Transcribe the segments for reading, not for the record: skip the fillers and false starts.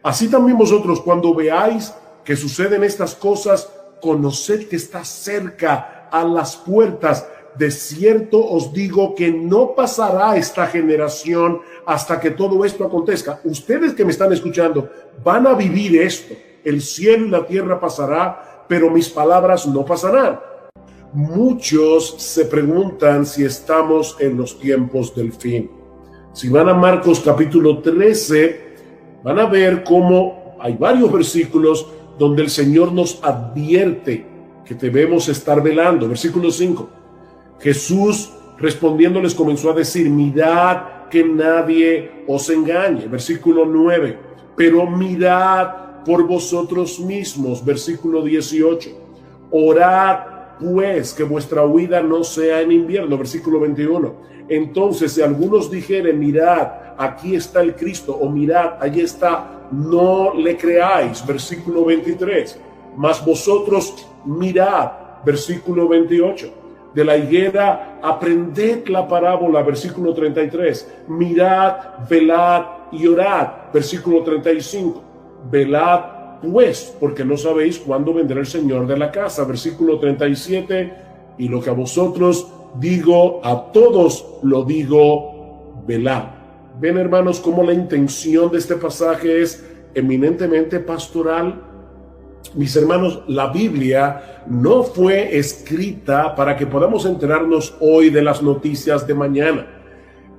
Así también vosotros, cuando veáis que suceden estas cosas, conoced que está cerca, a las puertas. De cierto os digo que no pasará esta generación hasta que todo esto acontezca. Ustedes que me están escuchando van a vivir esto. El cielo y la tierra pasará, pero mis palabras no pasarán. Muchos se preguntan si estamos en los tiempos del fin. Si van a Marcos capítulo 13, van a ver cómo hay varios versículos donde el Señor nos advierte que debemos estar velando. Versículo 5. Jesús respondiendo les comenzó a decir: mirad que nadie os engañe. Versículo 9. Pero mirad por vosotros mismos. Versículo 18. Orad pues que vuestra huida no sea en invierno. Versículo 21. Entonces si algunos dijeren: mirad, aquí está el Cristo, o mirad, allí está, no le creáis. Versículo 23. Mas vosotros mirad. Versículo 28. De la higuera aprended la parábola. Versículo 33. Mirad, velad y orad. Versículo 35. Velad pues, porque no sabéis cuándo vendrá el Señor de la casa. Versículo 37. Y lo que a vosotros digo, a todos lo digo, velad. Ven, hermanos, cómo la intención de este pasaje es eminentemente pastoral. Mis hermanos, la Biblia no fue escrita para que podamos enterarnos hoy de las noticias de mañana.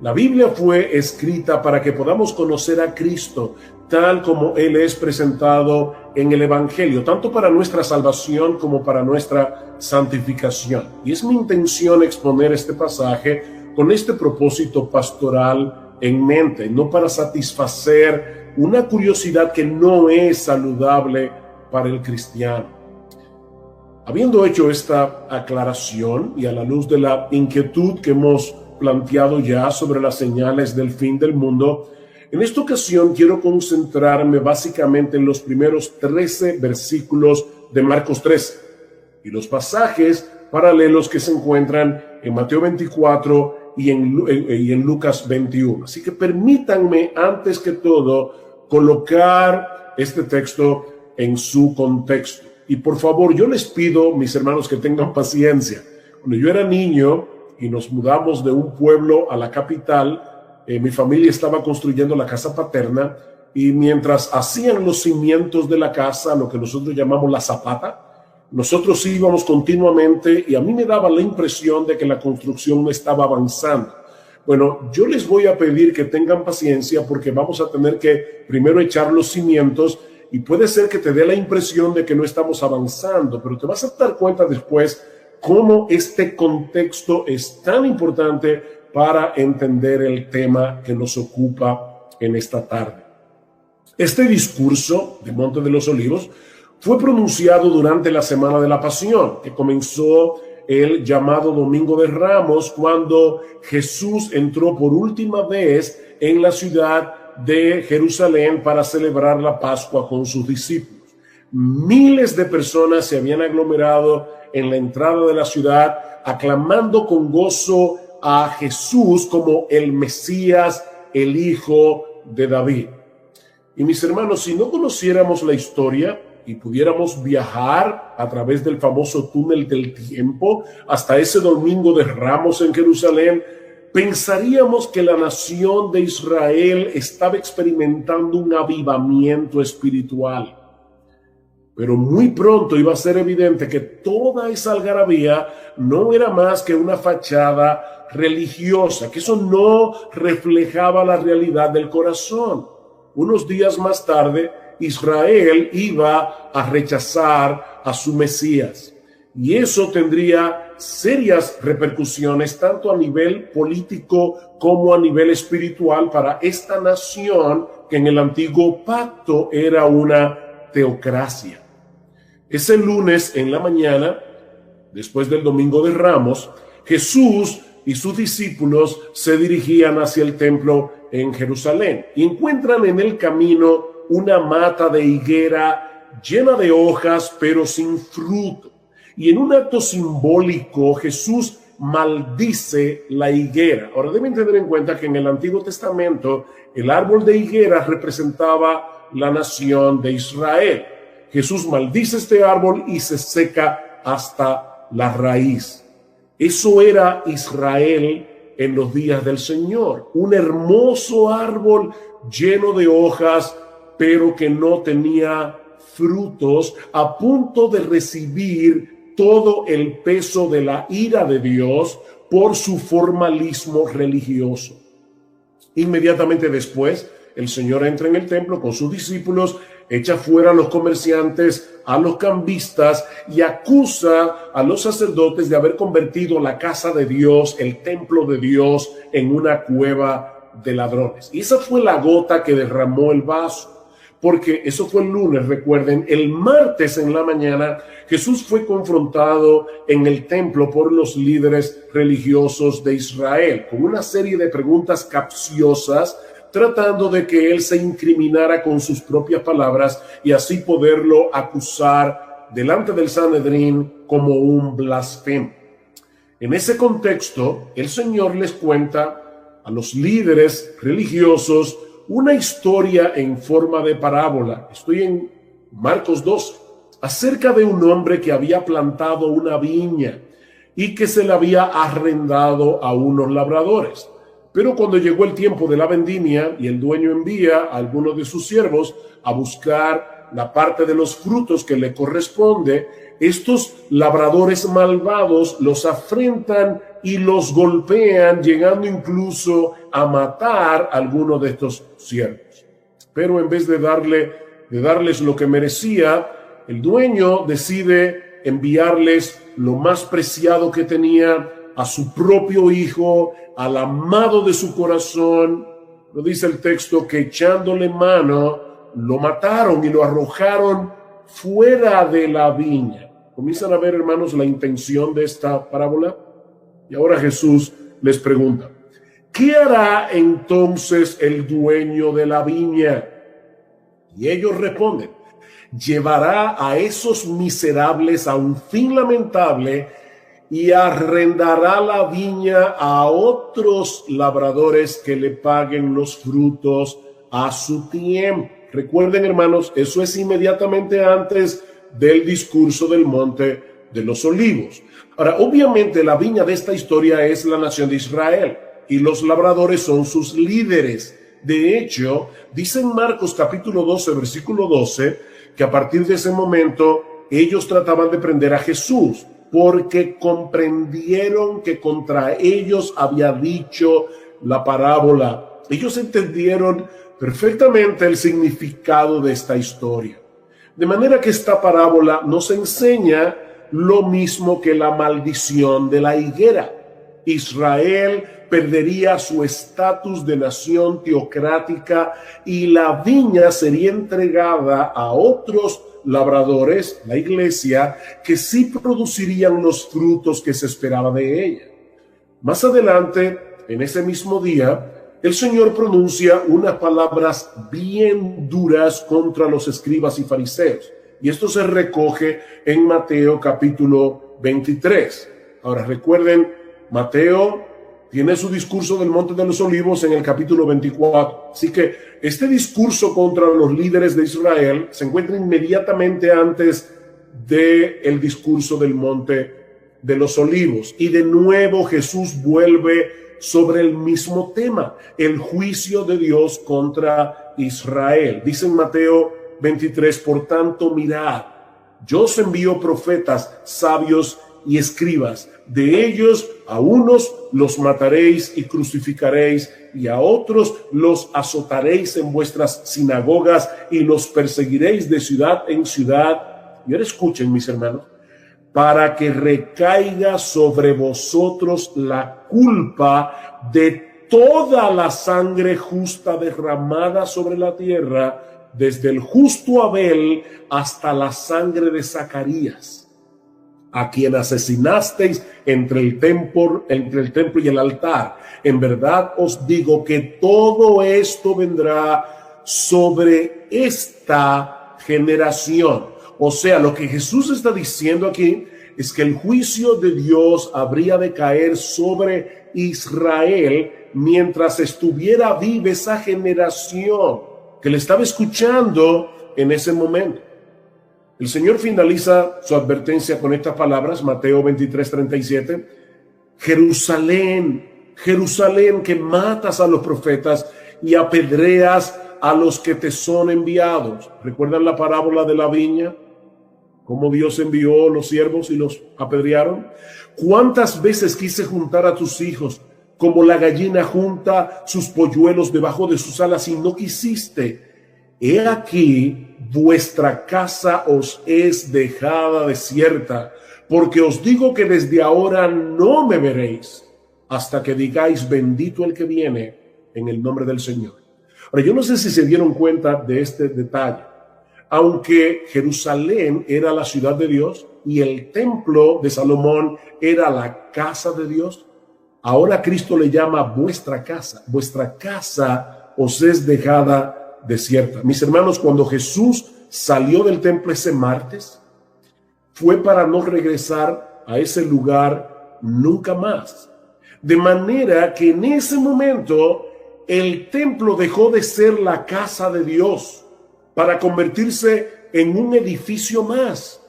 La Biblia fue escrita para que podamos conocer a Cristo tal como Él es presentado en el Evangelio, tanto para nuestra salvación como para nuestra santificación. Y es mi intención exponer este pasaje con este propósito pastoral en mente, no para satisfacer una curiosidad que no es saludable para el cristiano. Habiendo hecho esta aclaración y a la luz de la inquietud que hemos planteado ya sobre las señales del fin del mundo, en esta ocasión quiero concentrarme básicamente en los primeros 13 versículos de Marcos 13 y los pasajes paralelos que se encuentran en Mateo 24 y en Lucas 21. Así que permítanme antes que todo colocar este texto en su contexto. Y por favor, yo les pido, mis hermanos, que tengan paciencia. Cuando yo era niño y nos mudamos de un pueblo a la capital, mi familia estaba construyendo la casa paterna y mientras hacían los cimientos de la casa, lo que nosotros llamamos la zapata, nosotros íbamos continuamente y a mí me daba la impresión de que la construcción no estaba avanzando. Bueno, yo les voy a pedir que tengan paciencia porque vamos a tener que primero echar los cimientos y puede ser que te dé la impresión de que no estamos avanzando, pero te vas a dar cuenta después cómo este contexto es tan importante para entender el tema que nos ocupa en esta tarde. Este discurso de Monte de los Olivos fue pronunciado durante la Semana de la Pasión, que comenzó el llamado Domingo de Ramos, cuando Jesús entró por última vez en la ciudad de Jerusalén para celebrar la Pascua con sus discípulos. Miles de personas se habían aglomerado en la entrada de la ciudad, aclamando con gozo a Jesús como el Mesías, el Hijo de David. Y mis hermanos, si no conociéramos la historia y pudiéramos viajar a través del famoso túnel del tiempo hasta ese Domingo de Ramos en Jerusalén, pensaríamos que la nación de Israel estaba experimentando un avivamiento espiritual. Pero muy pronto iba a ser evidente que toda esa algarabía no era más que una fachada religiosa, que eso no reflejaba la realidad del corazón. Unos días más tarde, Israel iba a rechazar a su Mesías. Y eso tendría serias repercusiones tanto a nivel político como a nivel espiritual para esta nación que en el antiguo pacto era una teocracia. Ese lunes en la mañana, después del Domingo de Ramos, Jesús y sus discípulos se dirigían hacia el templo en Jerusalén y encuentran en el camino una mata de higuera llena de hojas pero sin fruto. Y en un acto simbólico Jesús maldice la higuera. Ahora deben tener en cuenta que en el Antiguo Testamento el árbol de higuera representaba la nación de Israel. Jesús maldice este árbol y se seca hasta la raíz. Eso era Israel en los días del Señor. Un hermoso árbol lleno de hojas, pero que no tenía frutos, a punto de recibir todo el peso de la ira de Dios por su formalismo religioso. Inmediatamente después, el Señor entra en el templo con sus discípulos, echa fuera a los comerciantes, a los cambistas y acusa a los sacerdotes de haber convertido la casa de Dios, el templo de Dios, en una cueva de ladrones. Y esa fue la gota que derramó el vaso. Porque eso fue el lunes, recuerden, el martes en la mañana Jesús fue confrontado en el templo por los líderes religiosos de Israel con una serie de preguntas capciosas, tratando de que él se incriminara con sus propias palabras y así poderlo acusar delante del Sanedrín como un blasfemo. En ese contexto, el Señor les cuenta a los líderes religiosos una historia en forma de parábola. Estoy en Marcos 12, acerca de un hombre que había plantado una viña y que se la había arrendado a unos labradores. Pero cuando llegó el tiempo de la vendimia y el dueño envía a algunos de sus siervos a buscar la parte de los frutos que le corresponde, estos labradores malvados los afrentan y los golpean, llegando incluso a matar a algunos de estos siervos. Pero en vez de darles lo que merecía, el dueño decide enviarles lo más preciado que tenía, a su propio hijo, al amado de su corazón. Lo dice el texto que echándole mano lo mataron y lo arrojaron fuera de la viña. Comienzan a ver, hermanos, la intención de esta parábola. Y ahora Jesús les pregunta, ¿qué hará entonces el dueño de la viña? Y ellos responden, llevará a esos miserables a un fin lamentable y arrendará la viña a otros labradores que le paguen los frutos a su tiempo. Recuerden, hermanos, eso es inmediatamente antes del discurso del Monte de los Olivos. Ahora, obviamente la viña de esta historia es la nación de Israel y los labradores son sus líderes. De hecho, dice en Marcos capítulo 12, versículo 12, que a partir de ese momento ellos trataban de prender a Jesús porque comprendieron que contra ellos había dicho la parábola. Ellos entendieron perfectamente el significado de esta historia. De manera que esta parábola nos enseña lo mismo que la maldición de la higuera. Israel perdería su estatus de nación teocrática y la viña sería entregada a otros labradores, la iglesia, que sí producirían los frutos que se esperaba de ella. Más adelante, en ese mismo día, el Señor pronuncia unas palabras bien duras contra los escribas y fariseos. Y esto se recoge en Mateo capítulo 23. Ahora recuerden, Mateo tiene su discurso del Monte de los Olivos en el capítulo 24. Así que este discurso contra los líderes de Israel se encuentra inmediatamente antes del discurso del Monte de los Olivos. Y de nuevo Jesús vuelve sobre el mismo tema, el juicio de Dios contra Israel. Dice en Mateo 23, por tanto, mirad, yo os envío profetas, sabios y escribas. De ellos a unos los mataréis y crucificaréis, y a otros los azotaréis en vuestras sinagogas y los perseguiréis de ciudad en ciudad. Y ahora escuchen, mis hermanos, para que recaiga sobre vosotros la culpa de toda la sangre justa derramada sobre la tierra, desde el justo Abel hasta la sangre de Zacarías, a quien asesinasteis entre el templo y el altar. En verdad os digo que todo esto vendrá sobre esta generación. O sea, lo que Jesús está diciendo aquí es que el juicio de Dios habría de caer sobre Israel mientras estuviera viva esa generación. que le estaba escuchando en ese momento. El Señor finaliza su advertencia con estas palabras, Mateo 23:37. Jerusalén, Jerusalén, que matas a los profetas y apedreas a los que te son enviados. ¿Recuerdan la parábola de la viña? ¿Cómo Dios envió los siervos y los apedrearon? ¿Cuántas veces quise juntar a tus hijos como la gallina junta sus polluelos debajo de sus alas y no quisiste? He aquí, vuestra casa os es dejada desierta, porque os digo que desde ahora no me veréis, hasta que digáis, bendito el que viene en el nombre del Señor. Ahora, yo no sé si se dieron cuenta de este detalle. Aunque Jerusalén era la ciudad de Dios y el templo de Salomón era la casa de Dios, ahora Cristo le llama vuestra casa os es dejada desierta. Mis hermanos, cuando Jesús salió del templo ese martes, fue para no regresar a ese lugar nunca más. De manera que en ese momento el templo dejó de ser la casa de Dios para convertirse en un edificio más.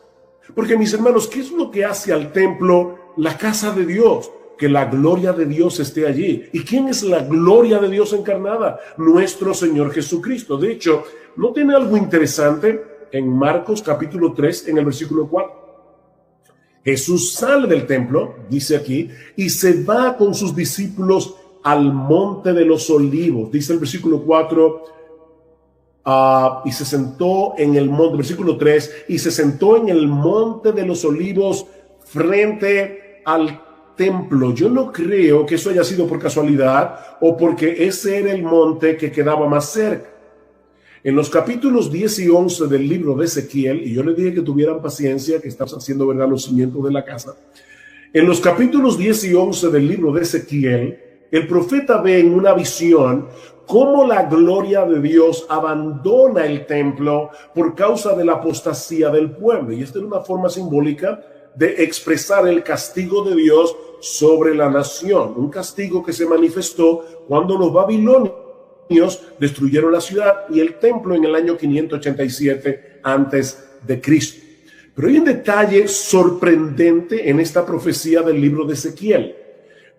Porque, mis hermanos, ¿qué es lo que hace al templo la casa de Dios? Que la gloria de Dios esté allí. ¿Y quién es la gloria de Dios encarnada? Nuestro Señor Jesucristo. De hecho, ¿no tiene algo interesante en Marcos capítulo 3, en el versículo 4? Jesús sale del templo, dice aquí, y se va con sus discípulos al monte de los olivos. Dice el versículo 4, y se sentó en el monte, versículo 3, y se sentó en el monte de los olivos frente al templo. Yo no creo que eso haya sido por casualidad o porque ese era el monte que quedaba más cerca. En los capítulos 10 y 11 del libro de Ezequiel, y yo les dije que tuvieran paciencia, que estamos haciendo verdad los cimientos de la casa. En los capítulos 10 y 11 del libro de Ezequiel, el profeta ve en una visión cómo la gloria de Dios abandona el templo por causa de la apostasía del pueblo. Y esta es una forma simbólica de expresar el castigo de Dios sobre la nación. Un castigo que se manifestó cuando los babilonios destruyeron la ciudad y el templo en el año 587 antes de Cristo. Pero hay un detalle sorprendente en esta profecía del libro de Ezequiel.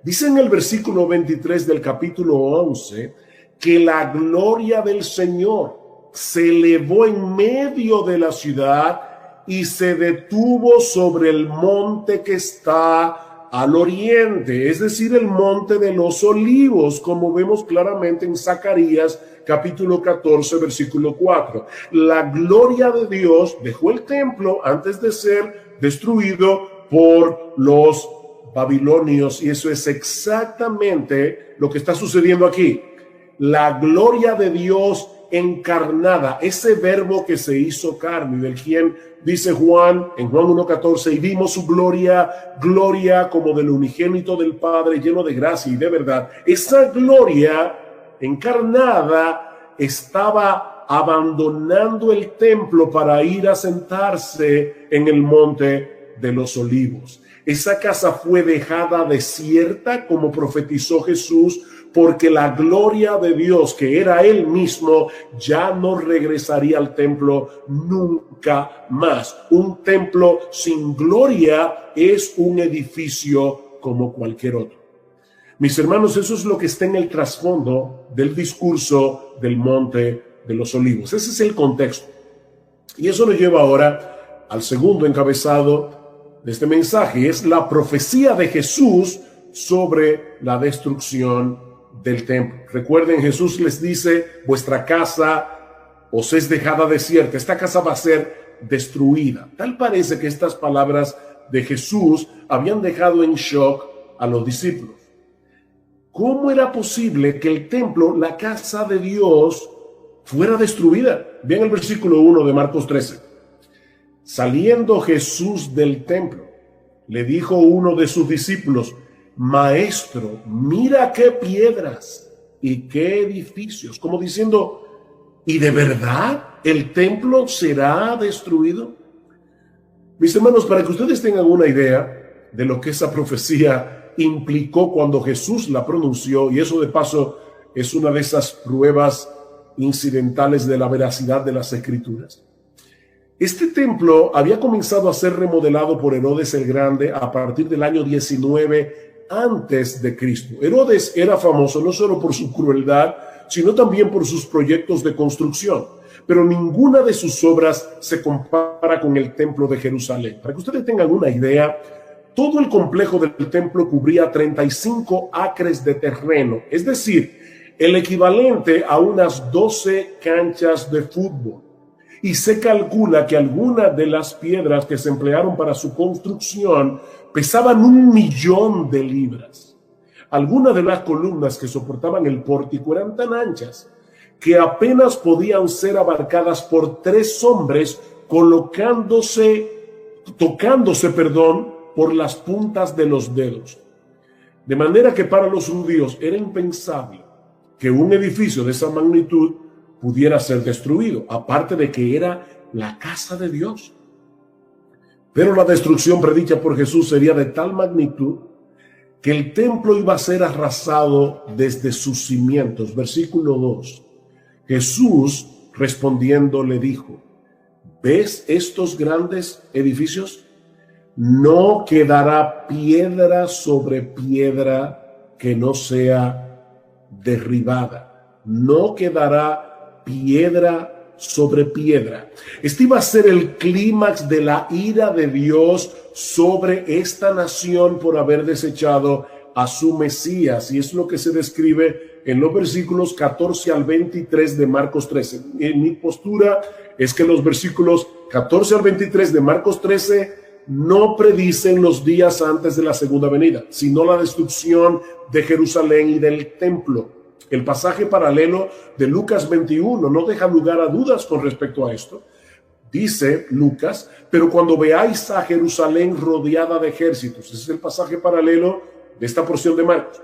Dice en el versículo 23 del capítulo 11 que la gloria del Señor se elevó en medio de la ciudad y se detuvo sobre el monte que está al oriente, es decir, el monte de los olivos, como vemos claramente en Zacarías capítulo 14, versículo 4. La gloria de Dios dejó el templo antes de ser destruido por los babilonios, y eso es exactamente lo que está sucediendo aquí. La gloria de Dios encarnada, ese verbo que se hizo carne, del quien dice Juan en Juan 1:14, y vimos su gloria, gloria como del unigénito del Padre, lleno de gracia y de verdad. Esa gloria encarnada estaba abandonando el templo para ir a sentarse en el monte de los olivos. Esa casa fue dejada desierta, como profetizó Jesús, porque la gloria de Dios, que era Él mismo, ya no regresaría al templo nunca más. Un templo sin gloria es un edificio como cualquier otro. Mis hermanos, eso es lo que está en el trasfondo del discurso del Monte de los Olivos. Ese es el contexto. Y eso nos lleva ahora al segundo encabezado de este mensaje. Es la profecía de Jesús sobre la destrucción del templo. Recuerden, Jesús les dice, vuestra casa os es dejada desierta. Esta casa va a ser destruida. Tal parece que estas palabras de Jesús habían dejado en shock a los discípulos. ¿Cómo era posible que el templo, la casa de Dios, fuera destruida? Vean el versículo 1 de Marcos 13. Saliendo Jesús del templo, le dijo uno de sus discípulos, Maestro, mira qué piedras y qué edificios. Como diciendo, ¿y de verdad el templo será destruido? Mis hermanos, para que ustedes tengan una idea de lo que esa profecía implicó cuando Jesús la pronunció, y eso de paso es una de esas pruebas incidentales de la veracidad de las Escrituras. Este templo había comenzado a ser remodelado por Herodes el Grande a partir del año 19 antes de Cristo. Herodes era famoso no solo por su crueldad, sino también por sus proyectos de construcción, pero ninguna de sus obras se compara con el templo de Jerusalén. Para que ustedes tengan una idea, todo el complejo del templo cubría 35 acres de terreno, es decir, el equivalente a unas 12 canchas de fútbol. Y se calcula que algunas de las piedras que se emplearon para su construcción pesaban 1.000.000 de libras. Algunas de las columnas que soportaban el pórtico eran tan anchas que apenas podían ser abarcadas por 3 hombres tocándose por las puntas de los dedos. De manera que para los judíos era impensable que un edificio de esa magnitud pudiera ser destruido, aparte de que era la casa de Dios. Pero la destrucción predicha por Jesús sería de tal magnitud que el templo iba a ser arrasado desde sus cimientos. Versículo 2. Jesús respondiendo le dijo: ¿ves estos grandes edificios? No quedará piedra sobre piedra que no sea derribada. No quedará piedra sobre piedra. Este iba a ser el clímax de la ira de Dios sobre esta nación por haber desechado a su Mesías, y es lo que se describe en los versículos 14 al 23 de Marcos 13. Mi postura es que los versículos 14 al 23 de Marcos 13 no predicen los días antes de la segunda venida, sino la destrucción de Jerusalén y del templo. El pasaje paralelo de Lucas 21 no deja lugar a dudas con respecto a esto. Dice Lucas: pero cuando veáis a Jerusalén rodeada de ejércitos, ese es el pasaje paralelo de esta porción de Marcos.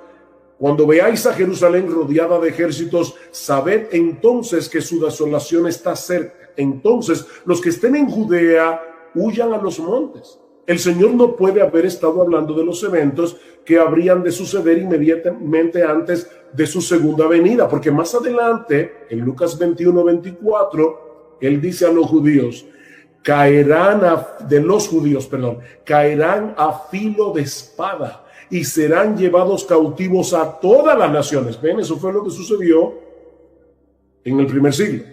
Cuando veáis a Jerusalén rodeada de ejércitos, sabed entonces que su desolación está cerca. Entonces los que estén en Judea huyan a los montes. El Señor no puede haber estado hablando de los eventos que habrían de suceder inmediatamente antes de su segunda venida, porque más adelante, en Lucas 21-24, Él dice a los judíos: caerán a filo de espada y serán llevados cautivos a todas las naciones. ¿Ven? Eso fue lo que sucedió en el primer siglo.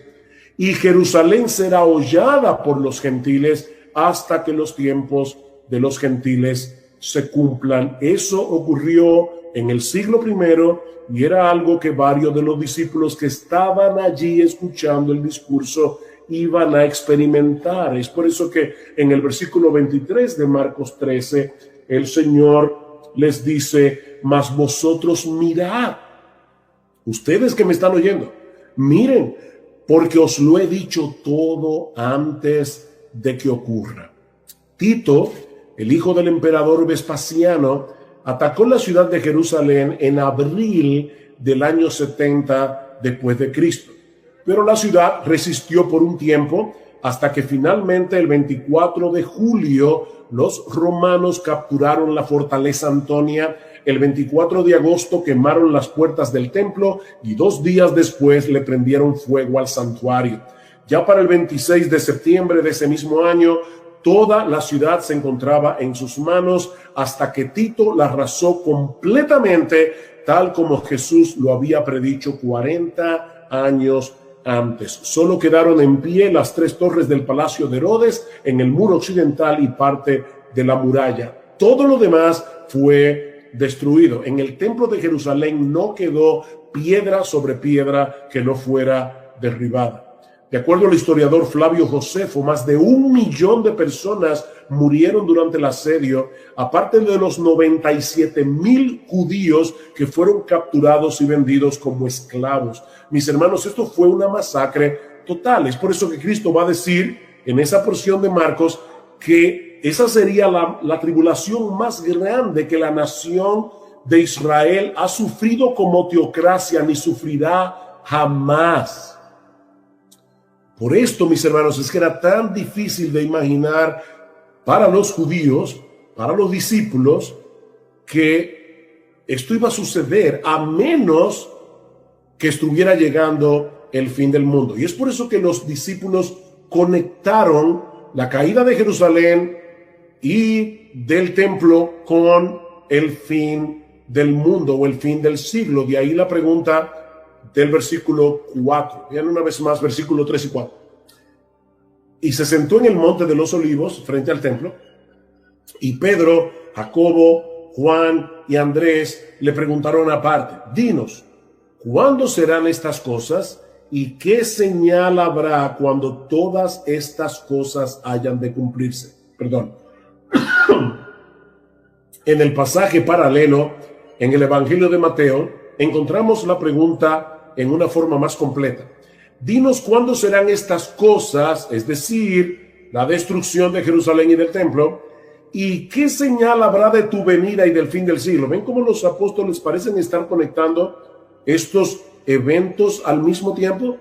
Y Jerusalén será hollada por los gentiles hasta que los tiempos de los gentiles se cumplan. Eso ocurrió en el siglo primero y era algo que varios de los discípulos que estaban allí escuchando el discurso iban a experimentar. Es por eso que en el versículo 23 de Marcos 13 el Señor les dice: mas vosotros mirad, ustedes que me están oyendo, miren, porque os lo he dicho todo antes de que ocurra. Tito, el hijo del emperador Vespasiano, atacó la ciudad de Jerusalén en abril del año 70 después de Cristo. Pero la ciudad resistió por un tiempo hasta que finalmente el 24 de julio los romanos capturaron la fortaleza Antonia. El 24 de agosto quemaron las puertas del templo y 2 días después le prendieron fuego al santuario. Ya para el 26 de septiembre de ese mismo año, toda la ciudad se encontraba en sus manos hasta que Tito la arrasó completamente, tal como Jesús lo había predicho 40 años antes. Solo quedaron en pie las 3 torres del palacio de Herodes en el muro occidental y parte de la muralla. Todo lo demás fue destruido. En el templo de Jerusalén no quedó piedra sobre piedra que no fuera derribada. De acuerdo al historiador Flavio Josefo, más de 1.000.000 de personas murieron durante el asedio, aparte de los 97.000 judíos que fueron capturados y vendidos como esclavos. Mis hermanos, esto fue una masacre total. Es por eso que Cristo va a decir en esa porción de Marcos que esa sería la tribulación más grande que la nación de Israel ha sufrido como teocracia, ni sufrirá jamás. Por esto, mis hermanos, es que era tan difícil de imaginar para los judíos, para los discípulos, que esto iba a suceder a menos que estuviera llegando el fin del mundo. Y es por eso que los discípulos conectaron la caída de Jerusalén y del templo con el fin del mundo o el fin del siglo. De ahí la pregunta del versículo 4. Vean una vez más versículo 3 y 4. Y se sentó en el monte de los olivos frente al templo, y Pedro, Jacobo, Juan y Andrés le preguntaron aparte: dinos, ¿cuándo serán estas cosas? ¿Y qué señal habrá cuando todas estas cosas hayan de cumplirse? Perdón. En el pasaje paralelo, en el Evangelio de Mateo, encontramos la pregunta en una forma más completa. Dinos cuándo serán estas cosas, es decir, la destrucción de Jerusalén y del templo, y qué señal habrá de tu venida y del fin del siglo. ¿Ven cómo los apóstoles parecen estar conectando estos eventos al mismo tiempo?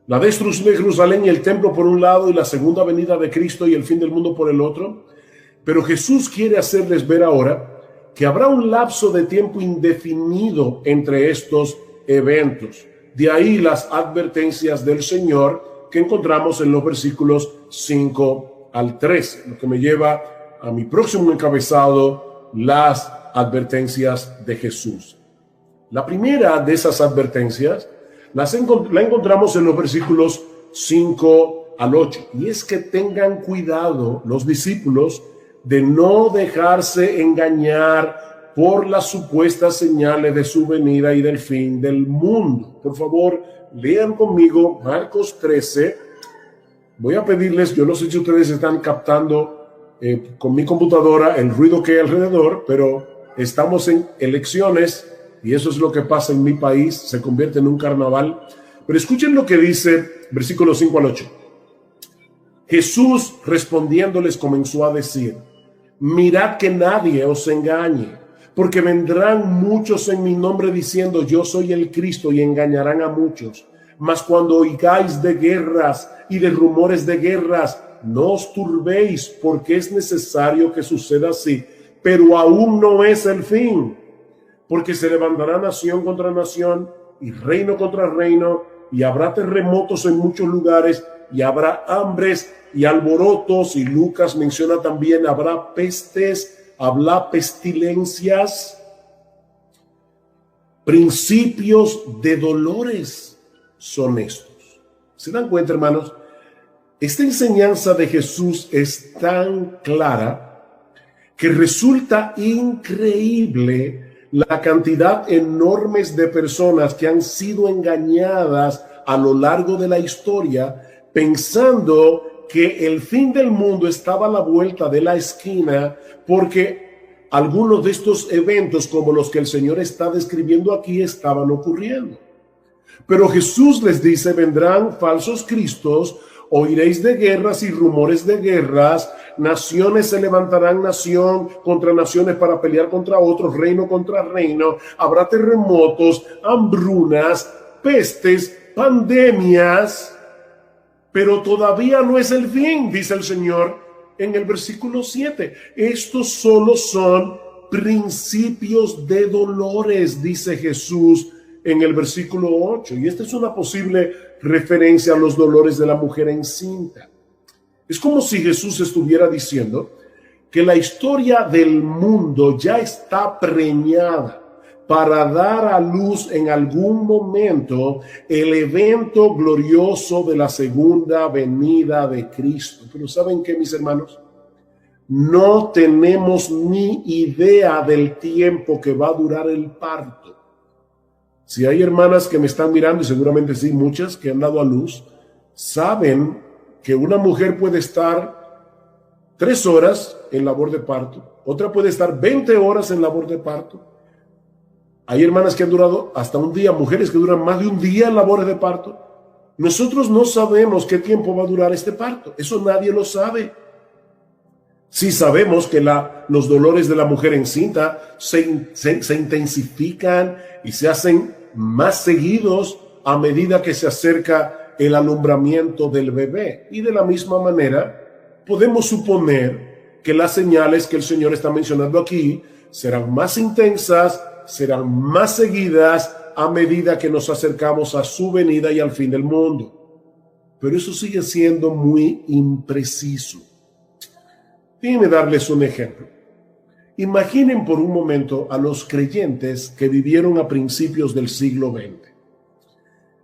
La destrucción de Jerusalén y el templo por un lado, y la segunda venida de Cristo y el fin del mundo por el otro. Pero Jesús quiere hacerles ver ahora que habrá un lapso de tiempo indefinido entre estos eventos. De ahí las advertencias del Señor que encontramos en los versículos 5 al 13, lo que me lleva a mi próximo encabezado, las advertencias de Jesús. La primera de esas advertencias la encontramos en los versículos 5 al 8, y es que tengan cuidado los discípulos de no dejarse engañar por las supuestas señales de su venida y del fin del mundo. Por favor, lean conmigo Marcos 13. Voy a pedirles, yo no sé si ustedes están captando con mi computadora el ruido que hay alrededor, pero estamos en elecciones y eso es lo que pasa en mi país, se convierte en un carnaval. Pero escuchen lo que dice versículos 5 al 8. Jesús respondiéndoles comenzó a decir: mirad que nadie os engañe, porque vendrán muchos en mi nombre diciendo yo soy el Cristo, y engañarán a muchos. Mas cuando oigáis de guerras y de rumores de guerras, no os turbéis, porque es necesario que suceda así, pero aún no es el fin. Porque se levantará nación contra nación y reino contra reino, y habrá terremotos en muchos lugares, y habrá hambres y alborotos, y Lucas menciona también habrá pestes, habrá pestilencias, principios de dolores son estos. ¿Se dan cuenta, hermanos? Esta enseñanza de Jesús es tan clara que resulta increíble la cantidad enorme de personas que han sido engañadas a lo largo de la historia, pensando que el fin del mundo estaba a la vuelta de la esquina, porque algunos de estos eventos, como los que el Señor está describiendo aquí, estaban ocurriendo. Pero Jesús les dice: vendrán falsos cristos, oiréis de guerras y rumores de guerras, naciones se levantarán nación contra naciones para pelear contra otros, reino contra reino, habrá terremotos, hambrunas, pestes, pandemias, pero todavía no es el fin, dice el Señor en el versículo 7. Estos solo son principios de dolores, dice Jesús en el versículo 8. Y esta es una posible referencia a los dolores de la mujer encinta. Es como si Jesús estuviera diciendo que la historia del mundo ya está preñada para dar a luz en algún momento el evento glorioso de la segunda venida de Cristo. Pero ¿saben qué, mis hermanos? No tenemos ni idea del tiempo que va a durar el parto. Si hay hermanas que me están mirando, y seguramente sí, muchas que han dado a luz, saben que una mujer puede estar 3 horas en labor de parto, otra puede estar 20 horas en labor de parto. Hay hermanas que han durado hasta un día, mujeres que duran más de un día en labores de parto. Nosotros no sabemos qué tiempo va a durar este parto, eso nadie lo sabe. Sí sabemos que los dolores de la mujer encinta se intensifican y se hacen más seguidos a medida que se acerca el alumbramiento del bebé. Y de la misma manera, podemos suponer que las señales que el Señor está mencionando aquí serán más intensas, serán más seguidas a medida que nos acercamos a su venida y al fin del mundo. Pero eso sigue siendo muy impreciso. Déjenme darles un ejemplo. Imaginen por un momento a los creyentes que vivieron a principios del siglo XX.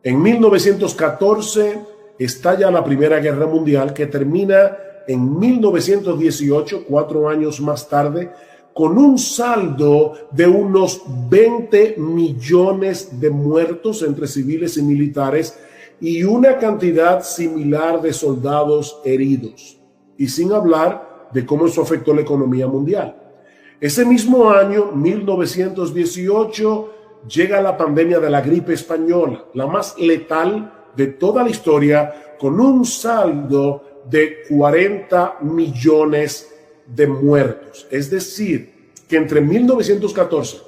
En 1914 estalla la Primera Guerra Mundial, que termina en 1918, 4 años más tarde, con un saldo de unos 20 millones de muertos entre civiles y militares y una cantidad similar de soldados heridos. Y sin hablar de cómo eso afectó la economía mundial. Ese mismo año, 1918, llega la pandemia de la gripe española, la más letal de toda la historia, con un saldo de 40 millones de muertos. Es decir, que entre 1914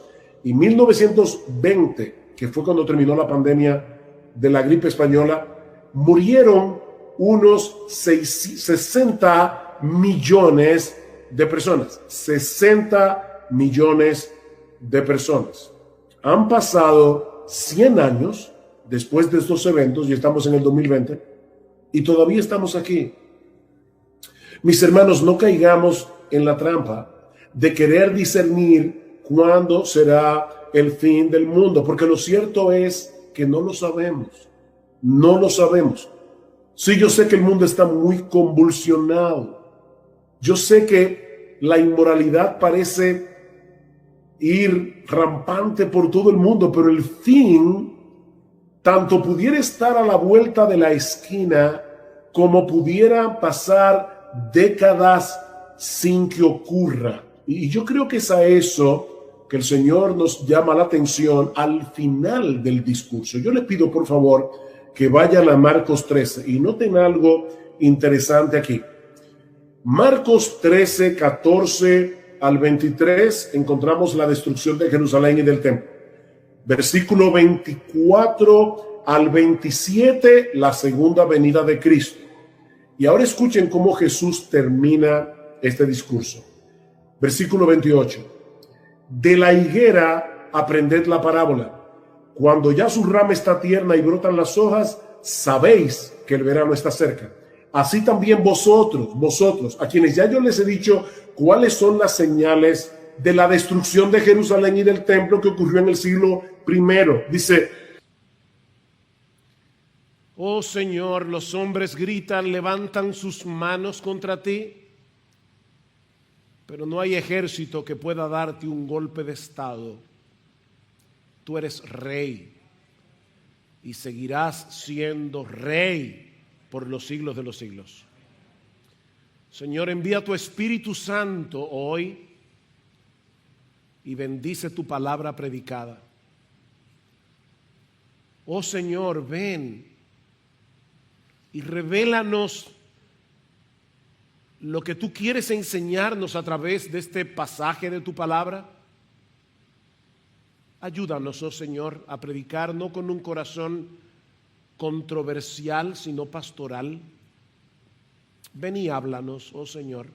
y 1920, que fue cuando terminó la pandemia de la gripe española, murieron unos 60 millones de personas. 60 millones de personas. Han pasado 100 años después de estos eventos y estamos en el 2020 y todavía estamos aquí. Mis hermanos, no caigamos en la trampa de querer discernir cuándo será el fin del mundo, porque lo cierto es que no lo sabemos. No lo sabemos. Sí, yo sé que el mundo está muy convulsionado. Yo sé que la inmoralidad parece ir rampante por todo el mundo, pero el fin tanto pudiera estar a la vuelta de la esquina como pudiera pasar décadas sin que ocurra. Y yo creo que es a eso que el Señor nos llama la atención al final del discurso. Yo le pido por favor que vayan a Marcos 13 y noten algo interesante aquí. Marcos 13, 14 al 23 encontramos la destrucción de Jerusalén y del templo. Versículo 24 al 27, la segunda venida de Cristo. Y ahora escuchen cómo Jesús termina este discurso. Versículo 28. De la higuera aprended la parábola. Cuando ya su rama está tierna y brotan las hojas, sabéis que el verano está cerca. Así también vosotros, a quienes ya yo les he dicho cuáles son las señales de la destrucción de Jerusalén y del templo que ocurrió en el siglo I. Dice: oh Señor, los hombres gritan, levantan sus manos contra ti, pero no hay ejército que pueda darte un golpe de estado. Tú eres rey y seguirás siendo rey por los siglos de los siglos. Señor, envía tu Espíritu Santo hoy y bendice tu palabra predicada. Oh Señor, ven y revélanos lo que tú quieres enseñarnos a través de este pasaje de tu palabra. Ayúdanos, oh Señor, a predicar no con un corazón controversial, sino pastoral. Ven y háblanos, oh Señor,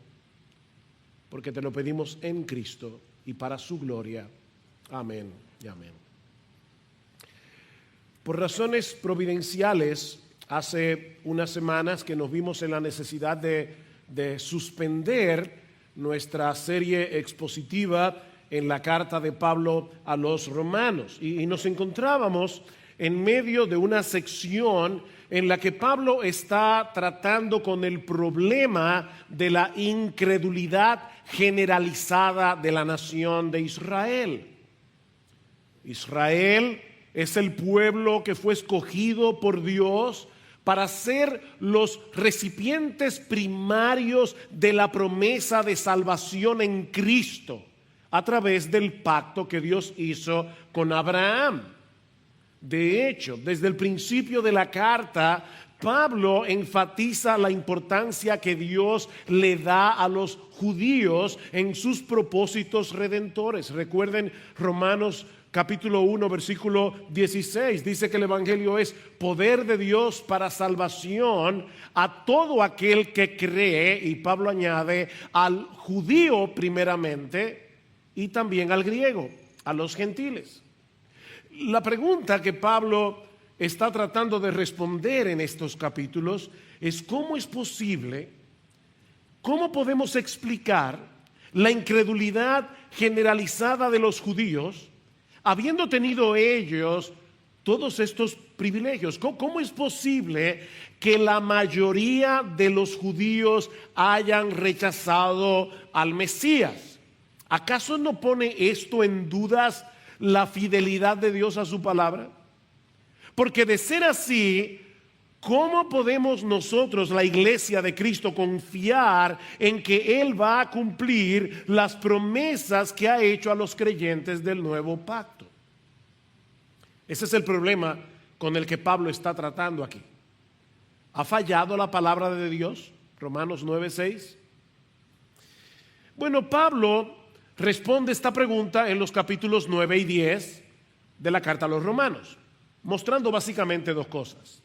porque te lo pedimos en Cristo y para su gloria. Amén y amén. Por razones providenciales, hace unas semanas que nos vimos en la necesidad de suspender nuestra serie expositiva en la carta de Pablo a los romanos. Y nos encontrábamos en medio de una sección en la que Pablo está tratando con el problema de la incredulidad generalizada de la nación de Israel. Israel es el pueblo que fue escogido por Dios para ser los recipientes primarios de la promesa de salvación en Cristo a través del pacto que Dios hizo con Abraham. De hecho, desde el principio de la carta, Pablo enfatiza la importancia que Dios le da a los judíos en sus propósitos redentores. Recuerden Romanos capítulo 1, versículo 16. Dice que el evangelio es poder de Dios para salvación a todo aquel que cree, y Pablo añade, al judío primeramente y también al griego, a los gentiles. La pregunta que Pablo está tratando de responder en estos capítulos es: ¿cómo es posible, cómo podemos explicar la incredulidad generalizada de los judíos, habiendo tenido ellos todos estos privilegios? ¿Cómo es posible que la mayoría de los judíos hayan rechazado al Mesías? ¿Acaso no pone esto en dudas la fidelidad de Dios a su palabra? Porque de ser así, ¿cómo podemos nosotros, la iglesia de Cristo, confiar en que Él va a cumplir las promesas que ha hecho a los creyentes del nuevo pacto? Ese es el problema con el que Pablo está tratando aquí. ¿Ha fallado la palabra de Dios? Romanos 9:6. Bueno, Pablo responde esta pregunta en los capítulos 9 y 10 de la carta a los Romanos, mostrando básicamente dos cosas.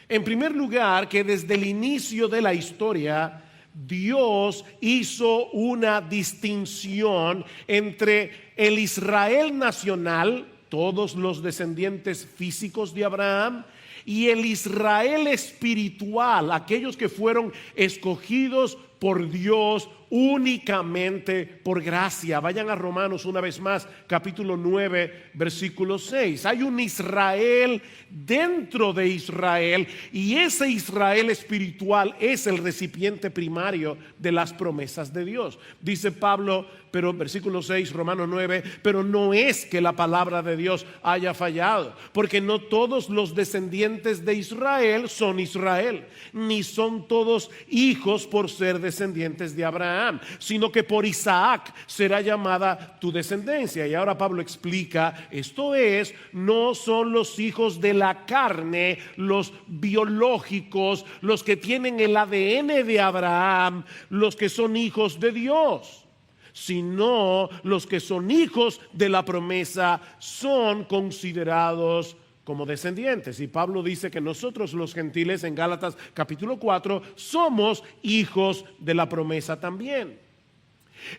En primer lugar, que desde el inicio de la historia, Dios hizo una distinción entre el Israel nacional, todos los descendientes físicos de Abraham, y el Israel espiritual, aquellos que fueron escogidos por Dios únicamente por gracia. Vayan a Romanos una vez más, capítulo 9, versículo 6. Hay un Israel dentro de Israel, y ese Israel espiritual es el recipiente primario de las promesas de Dios. Dice Pablo, pero versículo 6, Romanos 9, pero no es que la palabra de Dios haya fallado, porque no todos los descendientes de Israel son Israel, ni son todos hijos por ser descendientes de Abraham, sino que por Isaac será llamada tu descendencia. Y ahora Pablo explica, esto es, no son los hijos de la carne, los biológicos, los que tienen el ADN de Abraham, los que son hijos de Dios, sino los que son hijos de la promesa son considerados como descendientes. Y Pablo dice que nosotros los gentiles en Gálatas capítulo 4 somos hijos de la promesa también.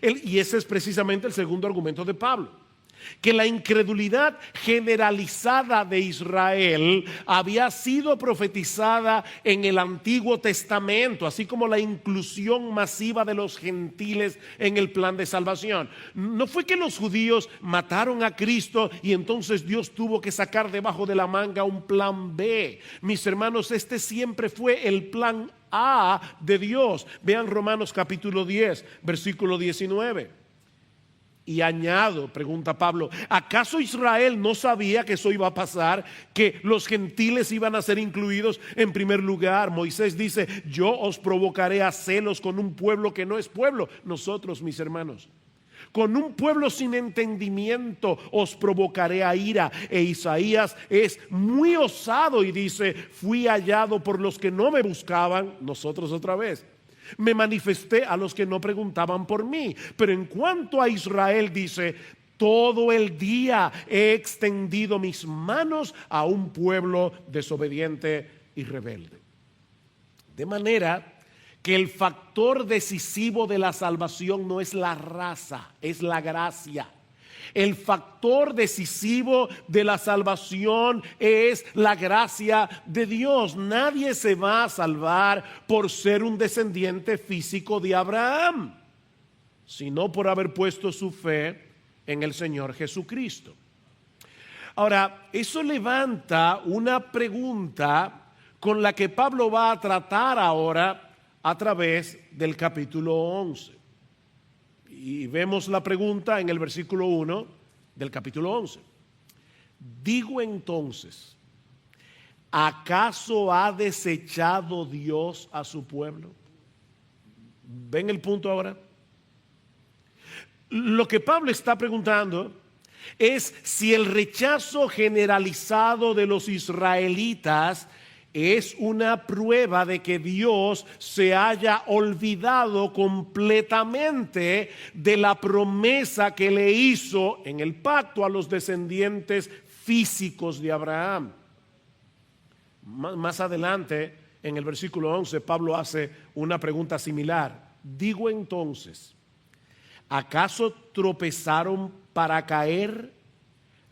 Y ese es precisamente el segundo argumento de Pablo, que la incredulidad generalizada de Israel había sido profetizada en el Antiguo Testamento, así como la inclusión masiva de los gentiles en el plan de salvación. No fue que los judíos mataron a Cristo y entonces Dios tuvo que sacar debajo de la manga un plan B. Mis hermanos, este siempre fue el plan A de Dios. Vean Romanos capítulo 10, versículo 19. Y añado, pregunta Pablo, ¿acaso Israel no sabía que eso iba a pasar? Que los gentiles iban a ser incluidos en primer lugar. Moisés dice, yo os provocaré a celos con un pueblo que no es pueblo. Nosotros, mis hermanos, con un pueblo sin entendimiento os provocaré a ira. E Isaías es muy osado y dice, fui hallado por los que no me buscaban. Nosotros otra vez. Me manifesté a los que no preguntaban por mí. Pero en cuanto a Israel dice, todo el día he extendido mis manos a un pueblo desobediente y rebelde. De manera que el factor decisivo de la salvación no es la raza, es la gracia. El factor decisivo de la salvación es la gracia de Dios. Nadie se va a salvar por ser un descendiente físico de Abraham, sino por haber puesto su fe en el Señor Jesucristo. Ahora, eso levanta una pregunta con la que Pablo va a tratar ahora a través del capítulo 11. Y vemos la pregunta en el versículo 1 del capítulo 11. Digo entonces, ¿acaso ha desechado Dios a su pueblo? ¿Ven el punto ahora? Lo que Pablo está preguntando es si el rechazo generalizado de los israelitas es una prueba de que Dios se haya olvidado completamente de la promesa que le hizo en el pacto a los descendientes físicos de Abraham. Más adelante, en el versículo 11, Pablo hace una pregunta similar. Digo entonces, ¿acaso tropezaron para caer?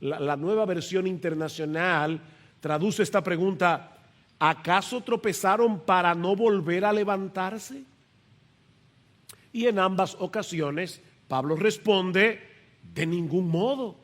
La Nueva Versión Internacional traduce esta pregunta: ¿acaso tropezaron para no volver a levantarse? Y en ambas ocasiones Pablo responde: de ningún modo.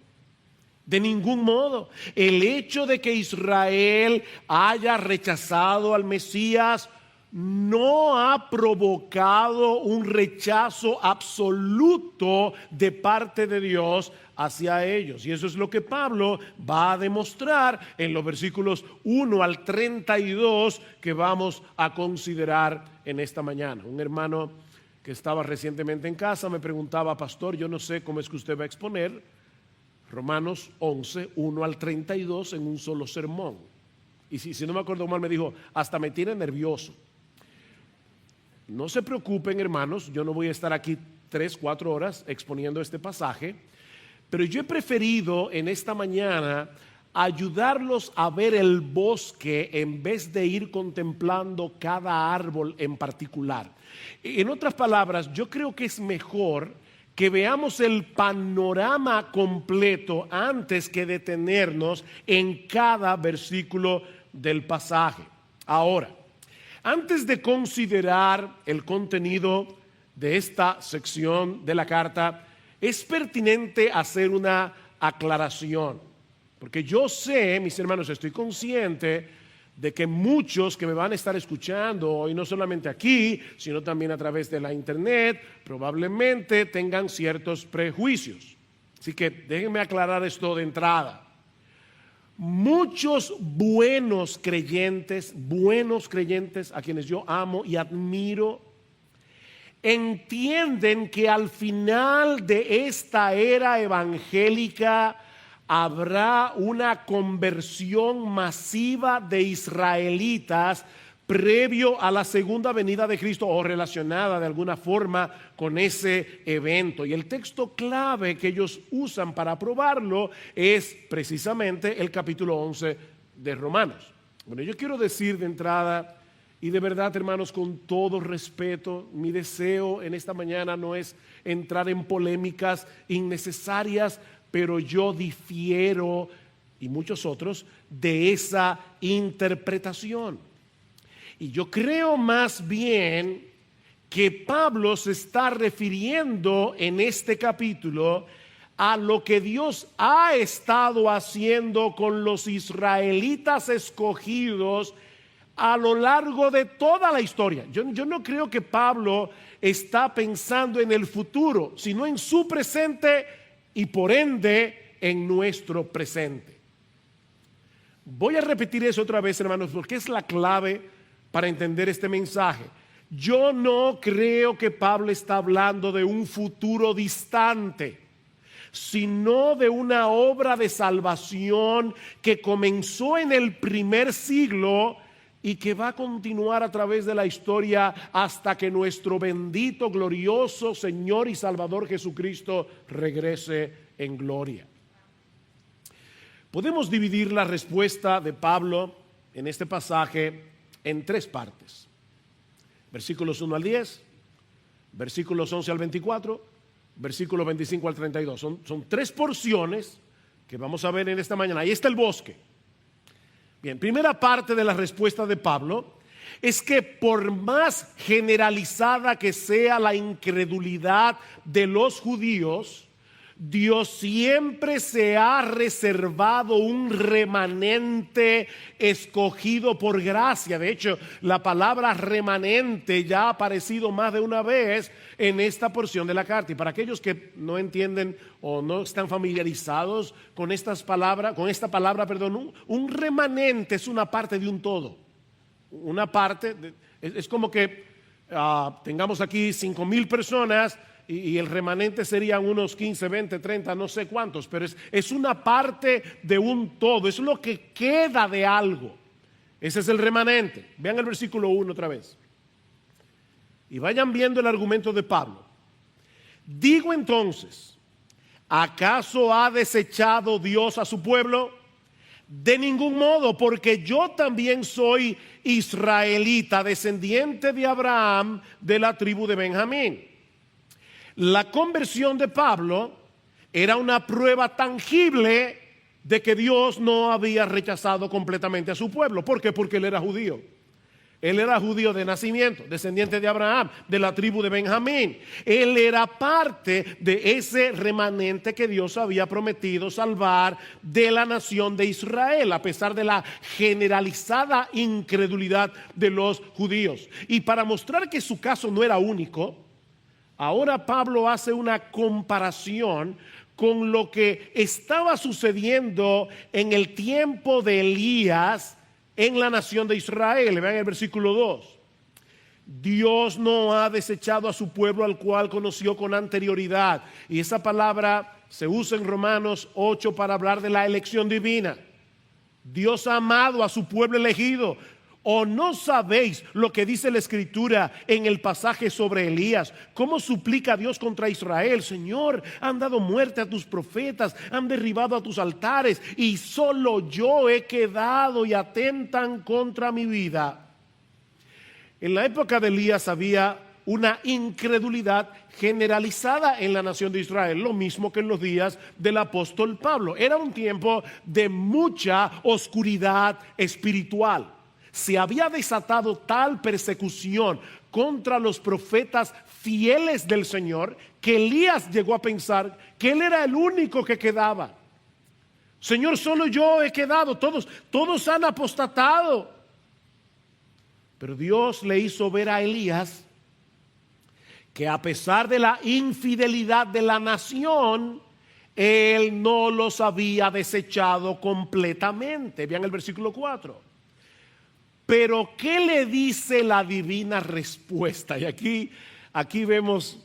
De ningún modo. El hecho de que Israel haya rechazado al Mesías no ha provocado un rechazo absoluto de parte de Dios hacia ellos. Y eso es lo que Pablo va a demostrar en los versículos 1 al 32 que vamos a considerar en esta mañana. Un hermano que estaba recientemente en casa me preguntaba: pastor, yo no sé cómo es que usted va a exponer Romanos 11, 1 al 32 en un solo sermón. Y si no me acuerdo mal, me dijo: hasta me tiene nervioso. No se preocupen, hermanos, yo no voy a estar aquí 3-4 horas exponiendo este pasaje, pero yo he preferido en esta mañana ayudarlos a ver el bosque en vez de ir contemplando cada árbol en particular. En otras palabras, yo creo que es mejor que veamos el panorama completo antes que detenernos en cada versículo del pasaje. Ahora, antes de considerar el contenido de esta sección de la carta, es pertinente hacer una aclaración, porque yo sé, mis hermanos, estoy consciente de que muchos que me van a estar escuchando hoy, no solamente aquí, sino también a través de la internet, probablemente tengan ciertos prejuicios. Así que déjenme aclarar esto de entrada. Muchos buenos creyentes a quienes yo amo y admiro, entienden que al final de esta era evangélica habrá una conversión masiva de israelitas previo a la segunda venida de Cristo o relacionada de alguna forma con ese evento. Y el texto clave que ellos usan para probarlo es precisamente el capítulo 11 de Romanos. Bueno, yo quiero decir de entrada, y de verdad, hermanos, con todo respeto, mi deseo en esta mañana no es entrar en polémicas innecesarias, pero yo difiero, y muchos otros, de esa interpretación. Y yo creo más bien que Pablo se está refiriendo en este capítulo a lo que Dios ha estado haciendo con los israelitas escogidos a lo largo de toda la historia. Yo no creo que Pablo está pensando en el futuro, sino en su presente y por ende en nuestro presente. Voy a repetir eso otra vez, hermanos, porque es la clave para entender este mensaje. Yo no creo que Pablo está hablando de un futuro distante, sino de una obra de salvación que comenzó en el primer siglo y que va a continuar a través de la historia hasta que nuestro bendito, glorioso Señor y Salvador Jesucristo regrese en gloria. Podemos dividir la respuesta de Pablo en este pasaje en 3 partes. Versículos 1 al 10, versículos 11 al 24, versículos 25 al 32. Son 3 porciones que vamos a ver en esta mañana. Ahí está el bosque. Bien, primera parte de la respuesta de Pablo es que por más generalizada que sea la incredulidad de los judíos, Dios siempre se ha reservado un remanente escogido por gracia. De hecho, la palabra remanente ya ha aparecido más de una vez en esta porción de la carta. Y para aquellos que no entienden o no están familiarizados con esta palabra, un remanente es una parte de un todo. Una parte, es como que tengamos aquí 5,000 personas y el remanente serían unos 15, 20, 30, no sé cuántos, pero es una parte de un todo, es lo que queda de algo. Ese es el remanente. Vean el versículo 1 otra vez. Y vayan viendo el argumento de Pablo. Digo entonces, ¿acaso ha desechado Dios a su pueblo? De ningún modo, porque yo también soy israelita, descendiente de Abraham, de la tribu de Benjamín. La conversión de Pablo era una prueba tangible de que Dios no había rechazado completamente a su pueblo. ¿Por qué? Porque él era judío. Él era judío de nacimiento, descendiente de Abraham, de la tribu de Benjamín. Él era parte de ese remanente que Dios había prometido salvar de la nación de Israel, a pesar de la generalizada incredulidad de los judíos. Y para mostrar que su caso no era único, ahora Pablo hace una comparación con lo que estaba sucediendo en el tiempo de Elías en la nación de Israel. Vean el versículo 2. Dios no ha desechado a su pueblo al cual conoció con anterioridad. Y esa palabra se usa en Romanos 8 para hablar de la elección divina. Dios ha amado a su pueblo elegido. ¿O no sabéis lo que dice la Escritura en el pasaje sobre Elías? ¿Cómo suplica a Dios contra Israel? Señor, han dado muerte a tus profetas, han derribado a tus altares, y solo yo he quedado y atentan contra mi vida. En la época de Elías había una incredulidad generalizada en la nación de Israel, lo mismo que en los días del apóstol Pablo. Era un tiempo de mucha oscuridad espiritual. Se había desatado tal persecución contra los profetas fieles del Señor que Elías llegó a pensar que él era el único que quedaba. Señor, solo yo he quedado, todos han apostatado. Pero Dios le hizo ver a Elías que a pesar de la infidelidad de la nación, él no los había desechado completamente. Vean el versículo 4. Pero ¿qué le dice la divina respuesta? Y aquí vemos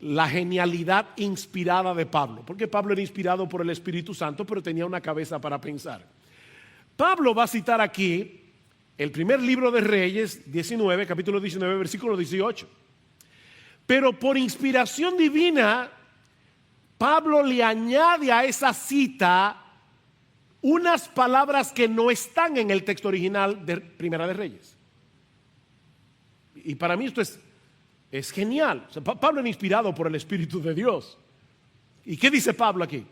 la genialidad inspirada de Pablo, porque Pablo era inspirado por el Espíritu Santo, pero tenía una cabeza para pensar. Pablo va a citar aquí el primer libro de Reyes 19, capítulo 19, versículo 18. Pero por inspiración divina, Pablo le añade a esa cita unas palabras que no están en el texto original de Primera de Reyes. Y para mí esto es genial. O sea, Pablo era inspirado por el Espíritu de Dios. ¿Y qué dice Pablo aquí?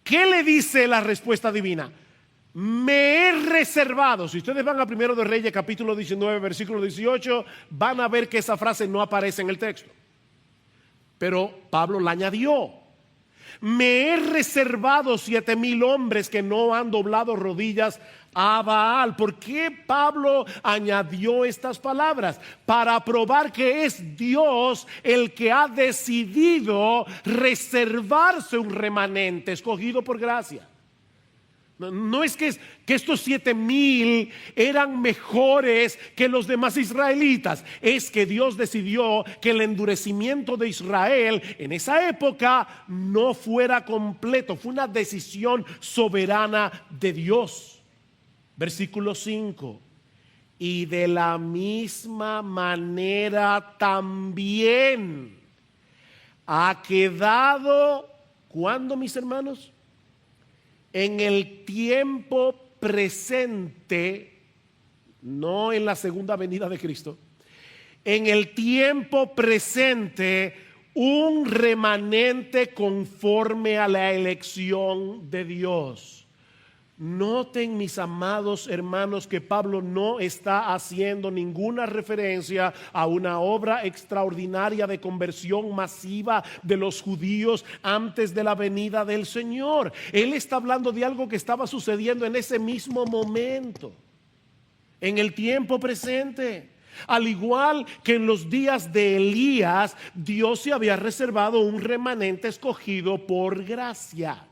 ¿Qué le dice la respuesta divina? Me he reservado. Si ustedes van a Primero de Reyes capítulo 19 versículo 18, van a ver que esa frase no aparece en el texto. Pero Pablo la añadió. Me he reservado 7,000 hombres que no han doblado rodillas a Baal. ¿Por qué Pablo añadió estas palabras? Para probar que es Dios el que ha decidido reservarse un remanente escogido por gracia. No es que estos 7,000 eran mejores que los demás israelitas. Es que Dios decidió que el endurecimiento de Israel en esa época no fuera completo. Fue una decisión soberana de Dios. Versículo 5. Y de la misma manera también ha quedado, ¿cuándo, mis hermanos? En el tiempo presente, no en la segunda venida de Cristo, en el tiempo presente, un remanente conforme a la elección de Dios. Noten, mis amados hermanos, que Pablo no está haciendo ninguna referencia a una obra extraordinaria de conversión masiva de los judíos antes de la venida del Señor. Él está hablando de algo que estaba sucediendo en ese mismo momento, en el tiempo presente. Al igual que en los días de Elías, Dios se había reservado un remanente escogido por gracia.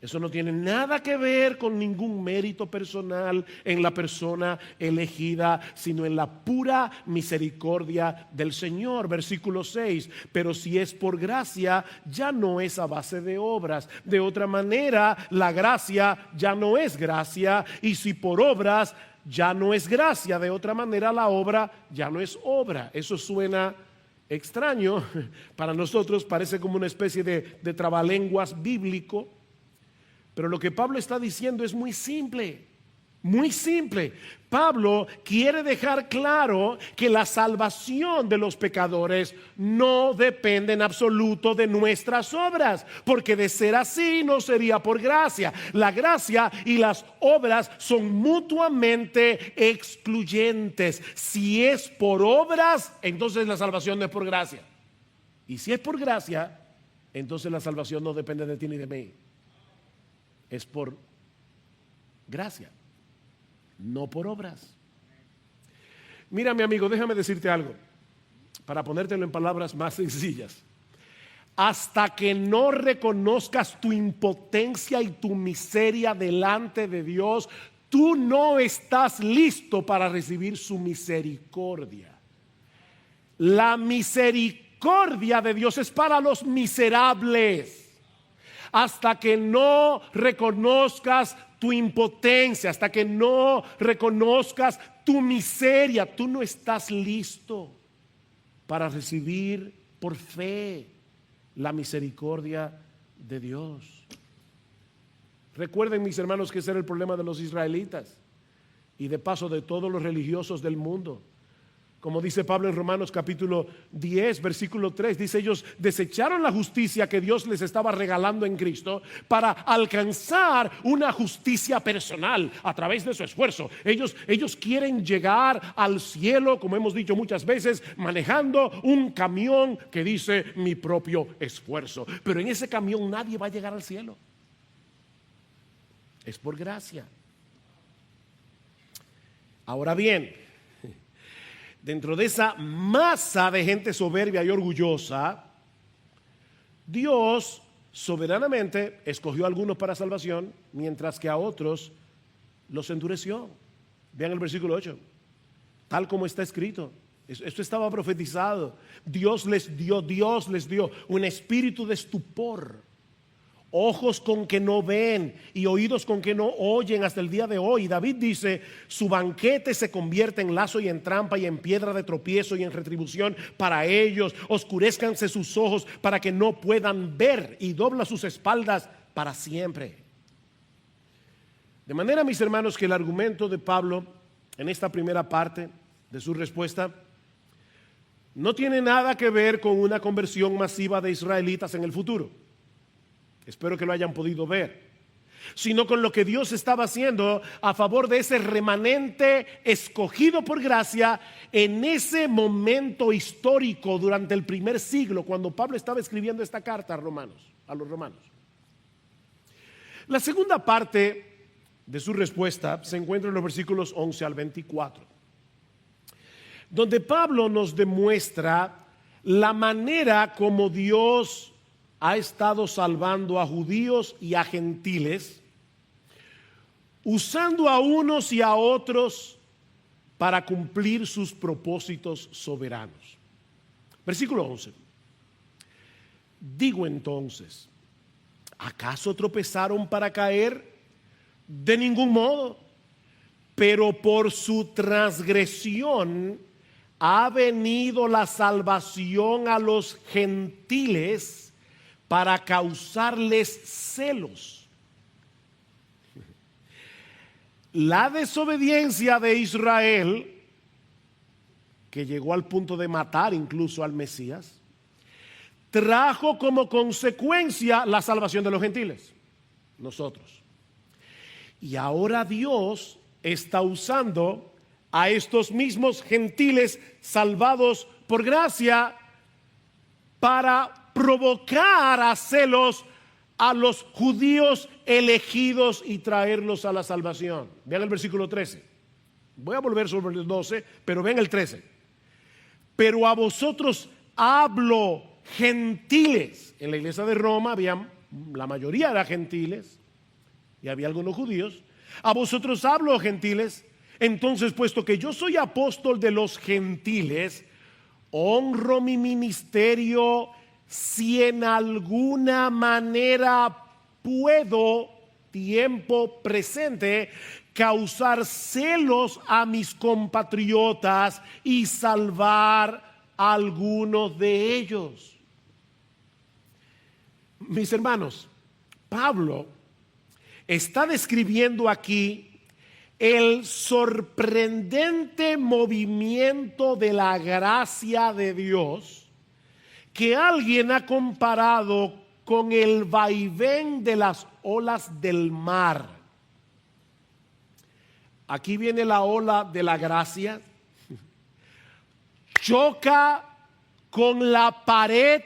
Eso no tiene nada que ver con ningún mérito personal en la persona elegida, sino en la pura misericordia del Señor. Versículo 6. Pero si es por gracia, ya no es a base de obras. De otra manera, la gracia ya no es gracia. Y si por obras, ya no es gracia. De otra manera, la obra ya no es obra. Eso suena extraño. Para nosotros parece como una especie de trabalenguas bíblico. Pero lo que Pablo está diciendo es muy simple. Muy simple. Pablo quiere dejar claro que la salvación de los pecadores no depende en absoluto de nuestras obras, porque de ser así no sería por gracia. La gracia y las obras son mutuamente excluyentes. Si es por obras, entonces la salvación no es por gracia. Y si es por gracia, entonces la salvación no depende de ti ni de mí. Es por gracia, no por obras. Mira, mi amigo, déjame decirte algo, para ponértelo en palabras más sencillas. Hasta que no reconozcas tu impotencia y tu miseria delante de Dios, tú no estás listo para recibir su misericordia. La misericordia de Dios es para los miserables. Hasta que no reconozcas tu impotencia, hasta que no reconozcas tu miseria, tú no estás listo para recibir por fe la misericordia de Dios. Recuerden, mis hermanos, que ese era el problema de los israelitas y de paso de todos los religiosos del mundo. Como dice Pablo en Romanos capítulo 10, versículo 3, dice: ellos desecharon la justicia que Dios les estaba regalando en Cristo para alcanzar una justicia personal a través de su esfuerzo. Ellos quieren llegar al cielo, como hemos dicho muchas veces, manejando un camión que dice mi propio esfuerzo. Pero en ese camión nadie va a llegar al cielo. Es por gracia. Ahora bien, dentro de esa masa de gente soberbia y orgullosa, Dios soberanamente escogió a algunos para salvación, mientras que a otros los endureció. Vean el versículo 8, tal como está escrito. Esto estaba profetizado. Dios les dio un espíritu de estupor, ojos con que no ven y oídos con que no oyen hasta el día de hoy. David dice: su banquete se convierte en lazo y en trampa y en piedra de tropiezo y en retribución para ellos. Oscurezcanse sus ojos para que no puedan ver, y dobla sus espaldas para siempre. De manera, mis hermanos, que el argumento de Pablo en esta primera parte de su respuesta no tiene nada que ver con una conversión masiva de israelitas en el futuro. Espero que lo hayan podido ver. Sino con lo que Dios estaba haciendo a favor de ese remanente escogido por gracia en ese momento histórico durante el primer siglo, cuando Pablo estaba escribiendo esta carta a los romanos. La segunda parte de su respuesta se encuentra en los versículos 11 al 24, donde Pablo nos demuestra la manera como Dios ha estado salvando a judíos y a gentiles, usando a unos y a otros para cumplir sus propósitos soberanos. Versículo 11. Digo entonces, ¿acaso tropezaron para caer? De ningún modo, pero por su transgresión ha venido la salvación a los gentiles para causarles celos. La desobediencia de Israel, que llegó al punto de matar incluso al Mesías, trajo como consecuencia la salvación de los gentiles, nosotros. Y ahora Dios está usando a estos mismos gentiles salvados por gracia para provocar a celos a los judíos elegidos y traerlos a la salvación. Vean el versículo 13. Voy a volver sobre el 12, pero vean el 13. Pero a vosotros hablo, gentiles. En la iglesia de Roma la mayoría eran gentiles y había algunos judíos. A vosotros hablo, gentiles. Entonces, puesto que yo soy apóstol de los gentiles, honro mi ministerio si en alguna manera puedo, tiempo presente, causar celos a mis compatriotas y salvar a algunos de ellos. Mis hermanos, Pablo está describiendo aquí el sorprendente movimiento de la gracia de Dios que alguien ha comparado con el vaivén de las olas del mar. Aquí viene la ola de la gracia, choca con la pared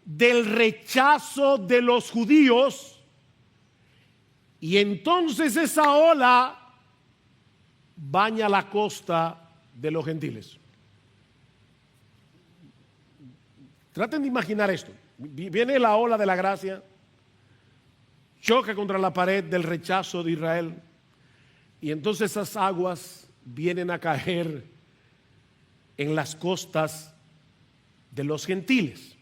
del rechazo de los judíos, y entonces esa ola baña la costa de los gentiles. Traten de imaginar esto. Viene la ola de la gracia, choca contra la pared del rechazo de Israel, y entonces esas aguas vienen a caer en las costas de los gentiles.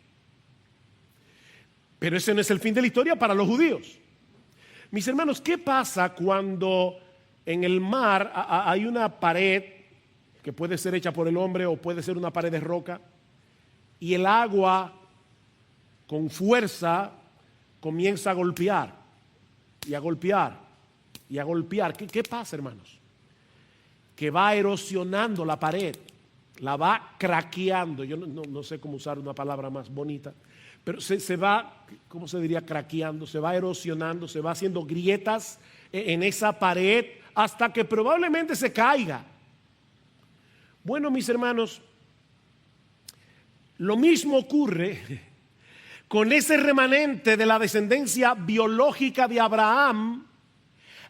Pero ese no es el fin de la historia para los judíos. Mis hermanos, ¿qué pasa cuando en el mar hay una pared que puede ser hecha por el hombre o puede ser una pared de roca, y el agua con fuerza comienza a golpear y a golpear y a golpear? ¿Qué pasa, hermanos? Que va erosionando la pared, la va craqueando. Yo no sé cómo usar una palabra más bonita, pero se va, ¿cómo se diría? Craqueando, se va erosionando, se va haciendo grietas en esa pared hasta que probablemente se caiga. Bueno, mis hermanos, lo mismo ocurre con ese remanente de la descendencia biológica de Abraham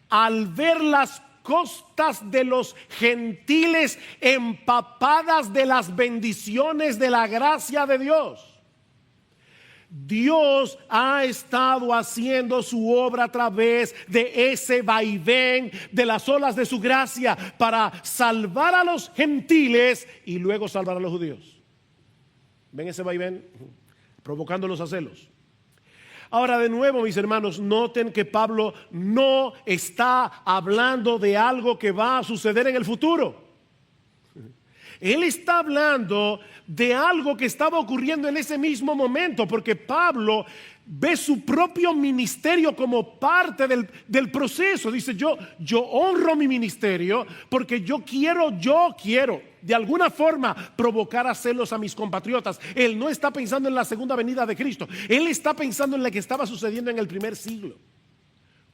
al ver las costas de los gentiles empapadas de las bendiciones de la gracia de Dios. Dios ha estado haciendo su obra a través de ese vaivén de las olas de su gracia para salvar a los gentiles y luego salvar a los judíos. ¿Ven ese vaivén? Provocándolos a celos. Ahora, de nuevo, mis hermanos, noten que Pablo no está hablando de algo que va a suceder en el futuro. Él está hablando de algo que estaba ocurriendo en ese mismo momento, porque Pablo ve su propio ministerio como parte del proceso. Dice, yo honro mi ministerio porque yo quiero de alguna forma provocar a celos a mis compatriotas. Él no está pensando en la segunda venida de Cristo, él está pensando en lo que estaba sucediendo en el primer siglo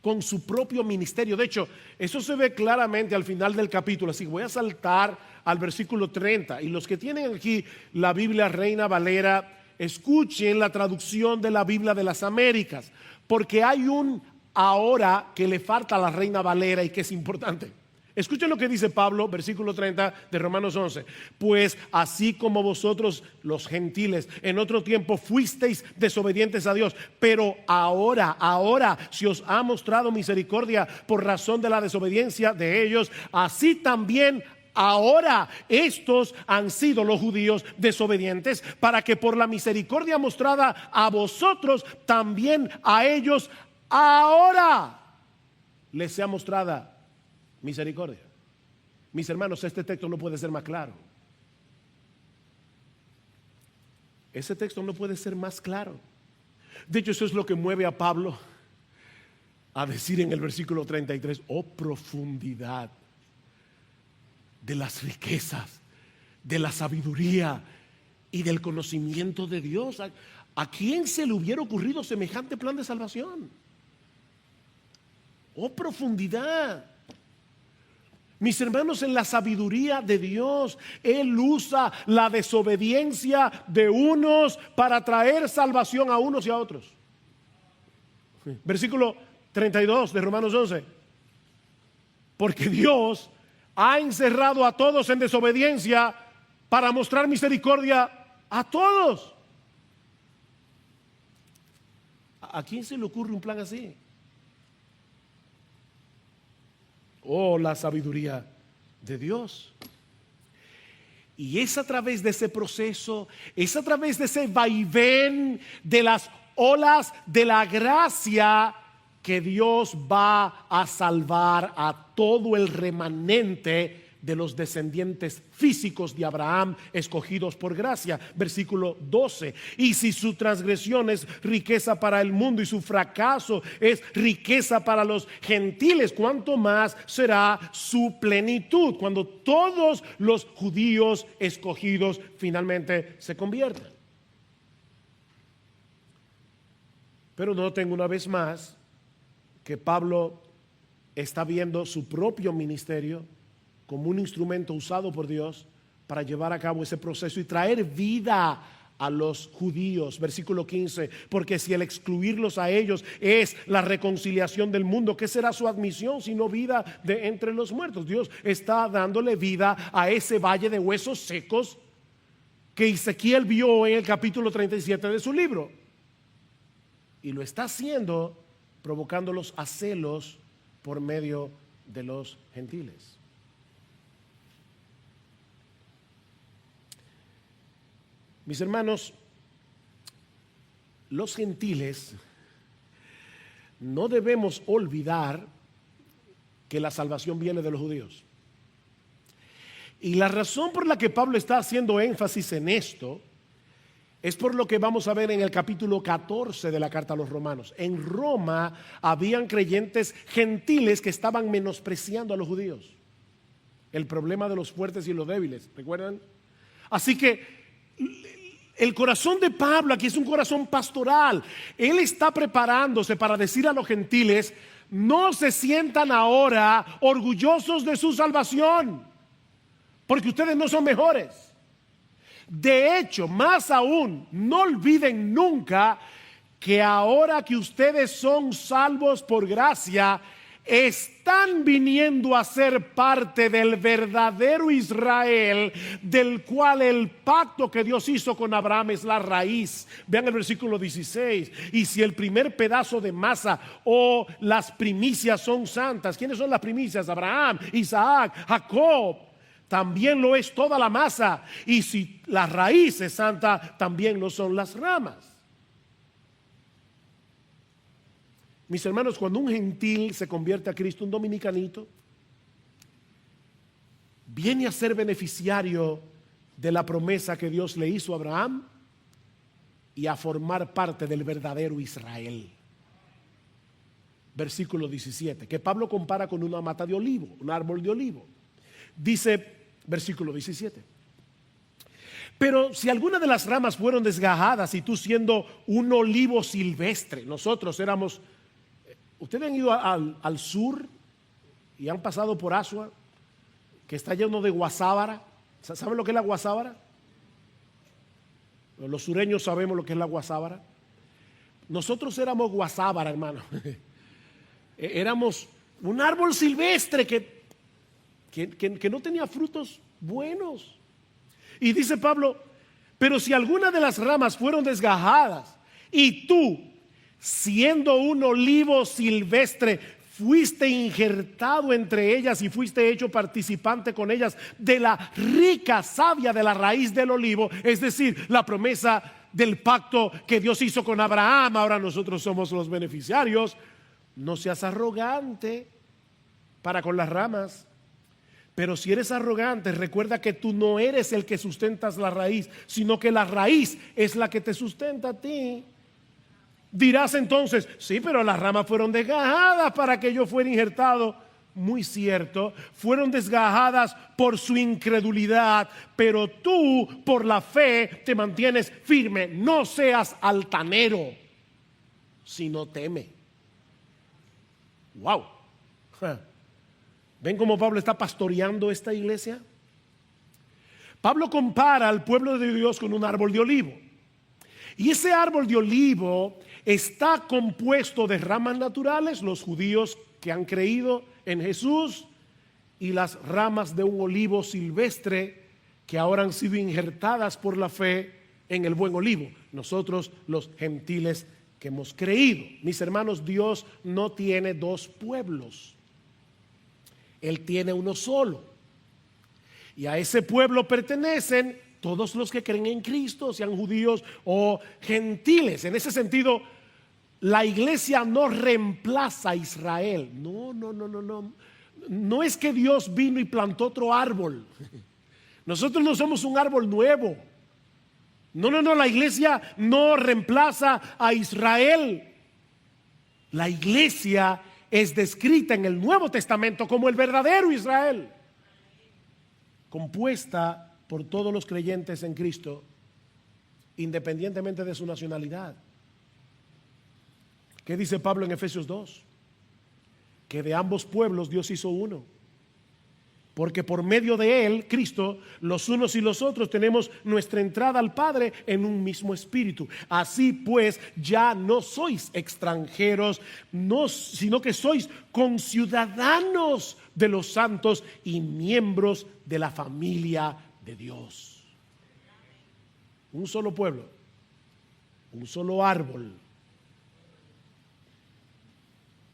con su propio ministerio. De hecho, eso se ve claramente al final del capítulo. Así que voy a saltar al versículo 30, y los que tienen aquí la Biblia Reina Valera, escuchen la traducción de la Biblia de las Américas, porque hay un ahora que le falta a la Reina Valera y que es importante. Escuchen lo que dice Pablo, versículo 30 de Romanos 11. Pues así como vosotros los gentiles en otro tiempo fuisteis desobedientes a Dios, pero ahora si os ha mostrado misericordia por razón de la desobediencia de ellos, así también ahora estos han sido los judíos desobedientes, para que por la misericordia mostrada a vosotros, también a ellos ahora les sea mostrada misericordia. Mis hermanos, este texto no puede ser más claro. Ese texto no puede ser más claro. De hecho, eso es lo que mueve a Pablo a decir en el versículo 33, oh profundidad de las riquezas, de la sabiduría y del conocimiento de Dios. ¿A quién se le hubiera ocurrido semejante plan de salvación? Oh profundidad. Mis hermanos, en la sabiduría de Dios, Él usa la desobediencia de unos para traer salvación a unos y a otros. Versículo 32 de Romanos 11. Porque Dios ha encerrado a todos en desobediencia para mostrar misericordia a todos. ¿A quién se le ocurre un plan así? Oh, la sabiduría de Dios. Y es a través de ese proceso, es a través de ese vaivén de las olas de la gracia que Dios va a salvar a todo el remanente de los descendientes físicos de Abraham, escogidos por gracia. Versículo 12. Y si su transgresión es riqueza para el mundo y su fracaso es riqueza para los gentiles, ¿cuánto más será su plenitud cuando todos los judíos escogidos finalmente se conviertan? Pero noten una vez más que Pablo está viendo su propio ministerio como un instrumento usado por Dios para llevar a cabo ese proceso y traer vida a los judíos. Versículo 15, porque si el excluirlos a ellos es la reconciliación del mundo, ¿qué será su admisión sino vida de entre los muertos? Dios está dándole vida a ese valle de huesos secos que Ezequiel vio en el capítulo 37 de su libro. Y lo está haciendo provocándolos a celos por medio de los gentiles. Mis hermanos, los gentiles no debemos olvidar que la salvación viene de los judíos. Y la razón por la que Pablo está haciendo énfasis en esto es por lo que vamos a ver en el capítulo 14 de la carta a los romanos. En Roma habían creyentes gentiles que estaban menospreciando a los judíos. El problema de los fuertes y los débiles, ¿recuerdan? Así que el corazón de Pablo aquí es un corazón pastoral. Él está preparándose para decir a los gentiles: no se sientan ahora orgullosos de su salvación, porque ustedes no son mejores. De hecho, más aún, no olviden nunca que ahora que ustedes son salvos por gracia, están viniendo a ser parte del verdadero Israel, del cual el pacto que Dios hizo con Abraham es la raíz. Vean el versículo 16. Y si el primer pedazo de masa o las primicias son santas, ¿quiénes son las primicias? Abraham, Isaac, Jacob. También lo es toda la masa. Y si la raíz es santa, también lo son las ramas. Mis hermanos, cuando un gentil se convierte a Cristo, un dominicanito, viene a ser beneficiario de la promesa que Dios le hizo a Abraham y a formar parte del verdadero Israel. Versículo 17, que Pablo compara con una mata de olivo, un árbol de olivo. Dice, versículo 17: pero si alguna de las ramas fueron desgajadas y tú siendo un olivo silvestre, nosotros éramos, ustedes han ido al sur y han pasado por Asua, que está lleno de guasábara. ¿Saben lo que es la guasábara? Los sureños sabemos lo que es la guasábara. Nosotros éramos guasábara, hermano. Éramos un árbol silvestre que no tenía frutos buenos. Y dice Pablo: pero si alguna de las ramas fueron desgajadas y tú, siendo un olivo silvestre, fuiste injertado entre ellas y fuiste hecho participante con ellas de la rica savia de la raíz del olivo, es decir, la promesa del pacto que Dios hizo con Abraham, ahora nosotros somos los beneficiarios. No seas arrogante para con las ramas. Pero si eres arrogante, recuerda que tú no eres el que sustentas la raíz, sino que la raíz es la que te sustenta a ti. Dirás entonces: sí, pero las ramas fueron desgajadas para que yo fuera injertado. Muy cierto, fueron desgajadas por su incredulidad, pero tú por la fe te mantienes firme. No seas altanero, sino teme. Wow. ¿Ven cómo Pablo está pastoreando esta iglesia? Pablo compara al pueblo de Dios con un árbol de olivo. Y ese árbol de olivo está compuesto de ramas naturales, los judíos que han creído en Jesús, y las ramas de un olivo silvestre que ahora han sido injertadas por la fe en el buen olivo. Nosotros, los gentiles que hemos creído. Mis hermanos, Dios no tiene dos pueblos. Él tiene uno solo. Y a ese pueblo pertenecen todos los que creen en Cristo, sean judíos o gentiles. En ese sentido, la iglesia no reemplaza a Israel. No. No es que Dios vino y plantó otro árbol. Nosotros no somos un árbol nuevo. No, la iglesia no reemplaza a Israel. La iglesia es descrita en el Nuevo Testamento como el verdadero Israel, compuesta por todos los creyentes en Cristo, independientemente de su nacionalidad. ¿Qué dice Pablo en Efesios 2? Que de ambos pueblos Dios hizo uno, porque por medio de él, Cristo, los unos y los otros tenemos nuestra entrada al Padre en un mismo espíritu. Así pues, ya no sois extranjeros, sino que sois conciudadanos de los santos y miembros de la familia de Dios. Un solo pueblo, un solo árbol.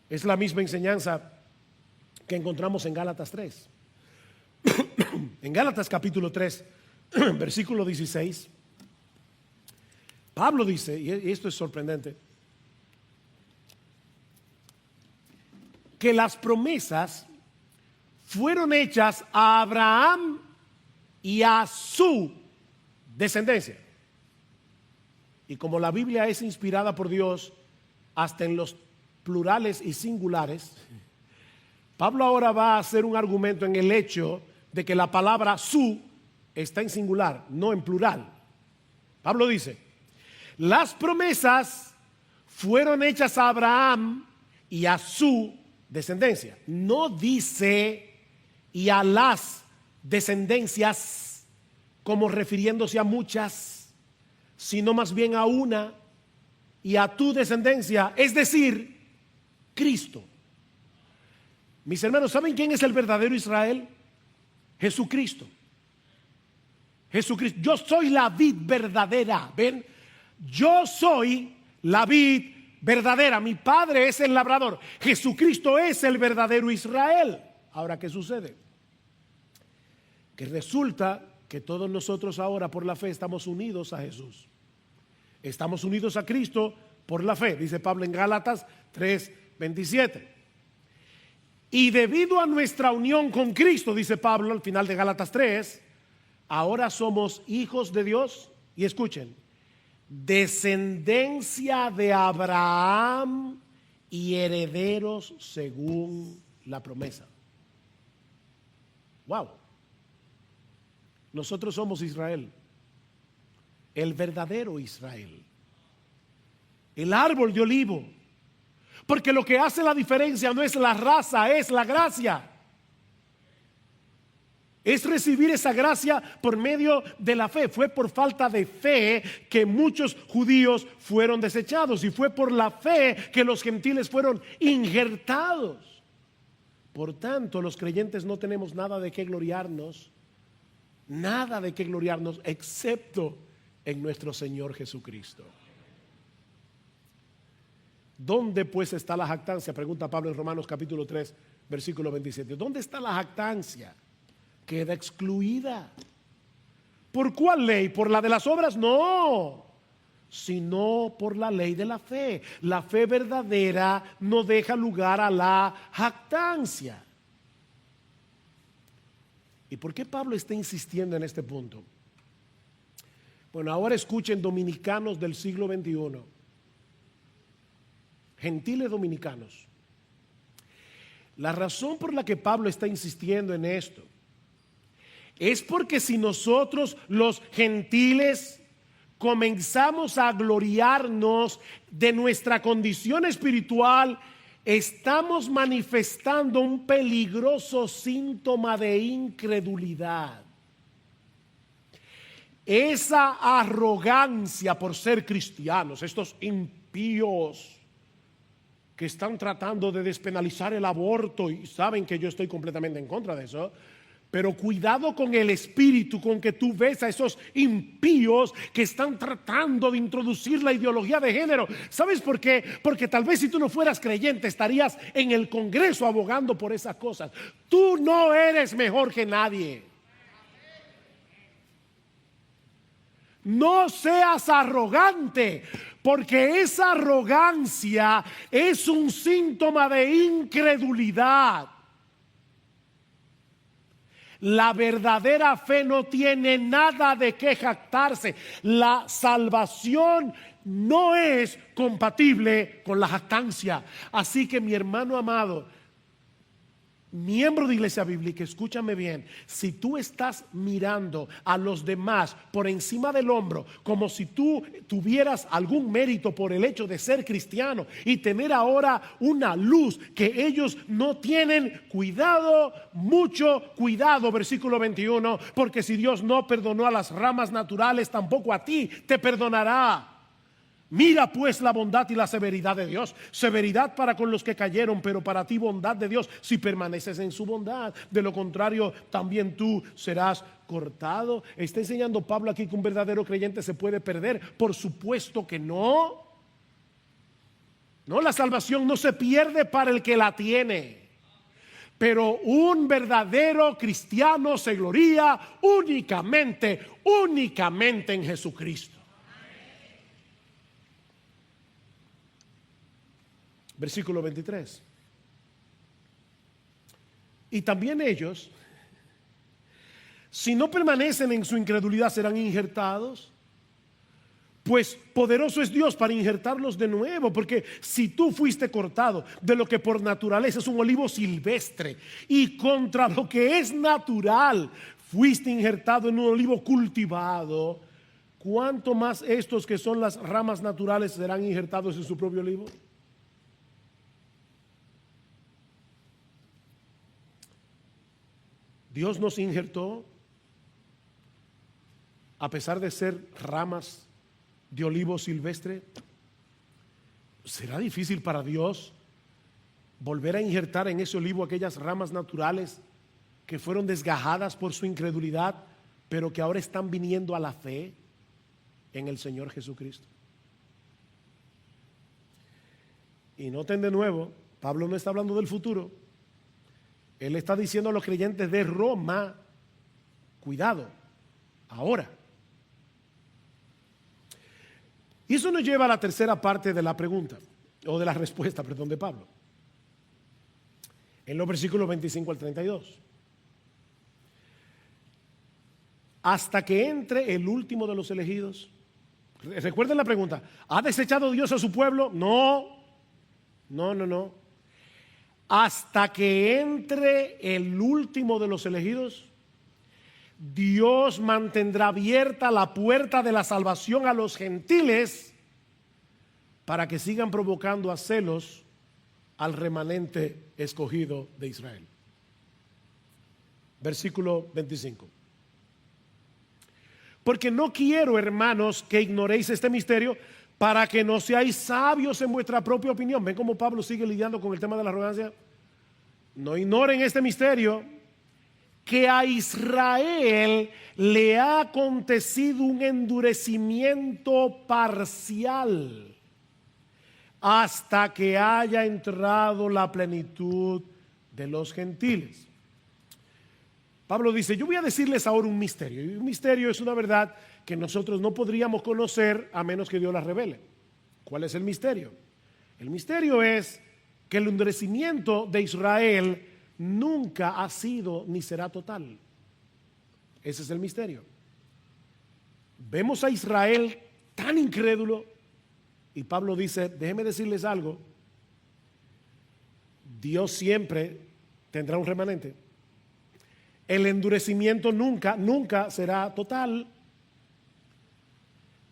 Es la misma enseñanza que encontramos en Gálatas 3. En Gálatas capítulo 3, versículo 16, Pablo dice, y esto es sorprendente, que las promesas fueron hechas a Abraham y a su descendencia. Y como la Biblia es inspirada por Dios hasta en los plurales y singulares, Pablo ahora va a hacer un argumento en el hecho de que la palabra su está en singular, no en plural. Pablo dice, las promesas fueron hechas a Abraham y a su descendencia. No dice y a las descendencias como refiriéndose a muchas, sino más bien a una y a tu descendencia, es decir, Cristo. Mis hermanos, ¿saben quién es el verdadero Israel? Jesucristo. Jesucristo. Yo soy la vid verdadera. ¿Ven? Yo soy la vid verdadera. Mi padre es el labrador. Jesucristo es el verdadero Israel. Ahora, ¿qué sucede? Que resulta que todos nosotros ahora por la fe estamos unidos a Jesús. Estamos unidos a Cristo por la fe, dice Pablo en Gálatas 3:27. Y debido a nuestra unión con Cristo, dice Pablo al final de Gálatas 3, ahora somos hijos de Dios. Y escuchen, descendencia de Abraham y herederos según la promesa. Wow. Nosotros somos Israel, el verdadero Israel, el árbol de olivo. Porque lo que hace la diferencia no es la raza, es la gracia. Es recibir esa gracia por medio de la fe. Fue por falta de fe que muchos judíos fueron desechados, y fue por la fe que los gentiles fueron injertados. Por tanto, los creyentes no tenemos nada de qué gloriarnos, excepto en nuestro Señor Jesucristo. ¿Dónde pues está la jactancia? Pregunta Pablo en Romanos capítulo 3, versículo 27. ¿Dónde está la jactancia? Queda excluida. ¿Por cuál ley? ¿Por la de las obras? No, sino por la ley de la fe. La fe verdadera no deja lugar a la jactancia. ¿Y por qué Pablo está insistiendo en este punto? Bueno, ahora escuchen, dominicanos del siglo XXI, gentiles dominicanos. La razón por la que Pablo está insistiendo en esto es porque si nosotros los gentiles comenzamos a gloriarnos de nuestra condición espiritual, estamos manifestando un peligroso síntoma de incredulidad. Esa arrogancia por ser cristianos, estos impíos que están tratando de despenalizar el aborto, y saben que yo estoy completamente en contra de eso, pero cuidado con el espíritu con que tú ves a esos impíos que están tratando de introducir la ideología de género. ¿Sabes por qué? Porque tal vez si tú no fueras creyente estarías en el Congreso abogando por esas cosas. Tú no eres mejor que nadie. No seas arrogante, porque esa arrogancia es un síntoma de incredulidad. La verdadera fe no tiene nada de qué jactarse. La salvación no es compatible con la jactancia. Así que mi hermano amado, miembro de Iglesia Bíblica, escúchame bien. Si tú estás mirando a los demás por encima del hombro, como si tú tuvieras algún mérito por el hecho de ser cristiano y tener ahora una luz que ellos no tienen, cuidado, mucho cuidado, versículo 21, porque si Dios no perdonó a las ramas naturales, tampoco a ti te perdonará. Mira pues la bondad y la severidad de Dios. Severidad para con los que cayeron, pero para ti bondad de Dios si permaneces en su bondad. De lo contrario, también tú serás cortado. ¿Está enseñando Pablo aquí que un verdadero creyente se puede perder? Por supuesto que no. No, la salvación no se pierde para el que la tiene. Pero un verdadero cristiano se gloría únicamente en Jesucristo. Versículo 23. Y también ellos, si no permanecen en su incredulidad, serán injertados. Pues poderoso es Dios para injertarlos de nuevo, porque si tú fuiste cortado de lo que por naturaleza es un olivo silvestre y contra lo que es natural fuiste injertado en un olivo cultivado, ¿cuánto más estos que son las ramas naturales serán injertados en su propio olivo? Dios nos injertó a pesar de ser ramas de olivo silvestre. ¿Será difícil para Dios volver a injertar en ese olivo aquellas ramas naturales que fueron desgajadas por su incredulidad, pero que ahora están viniendo a la fe en el Señor Jesucristo? Y noten de nuevo, Pablo no está hablando del futuro. Él está diciendo a los creyentes de Roma, cuidado, ahora. Y eso nos lleva a la tercera parte de la pregunta, o de la respuesta, perdón, de Pablo. En los versículos 25 al 32. Hasta que entre el último de los elegidos. Recuerden la pregunta, ¿ha desechado Dios a su pueblo? No. Hasta que entre el último de los elegidos, Dios mantendrá abierta la puerta de la salvación a los gentiles para que sigan provocando a celos al remanente escogido de Israel. Versículo 25. Porque no quiero, hermanos, que ignoréis este misterio, para que no seáis sabios en vuestra propia opinión. ¿Ven cómo Pablo sigue lidiando con el tema de la arrogancia? No ignoren este misterio, que a Israel le ha acontecido un endurecimiento parcial hasta que haya entrado la plenitud de los gentiles. Pablo dice, yo voy a decirles ahora un misterio. Y un misterio es una verdad que nosotros no podríamos conocer a menos que Dios la revele. ¿Cuál es el misterio? El misterio es que el endurecimiento de Israel nunca ha sido ni será total. Ese es el misterio. Vemos a Israel tan incrédulo y Pablo dice, déjenme decirles algo, Dios siempre tendrá un remanente. El endurecimiento nunca será total.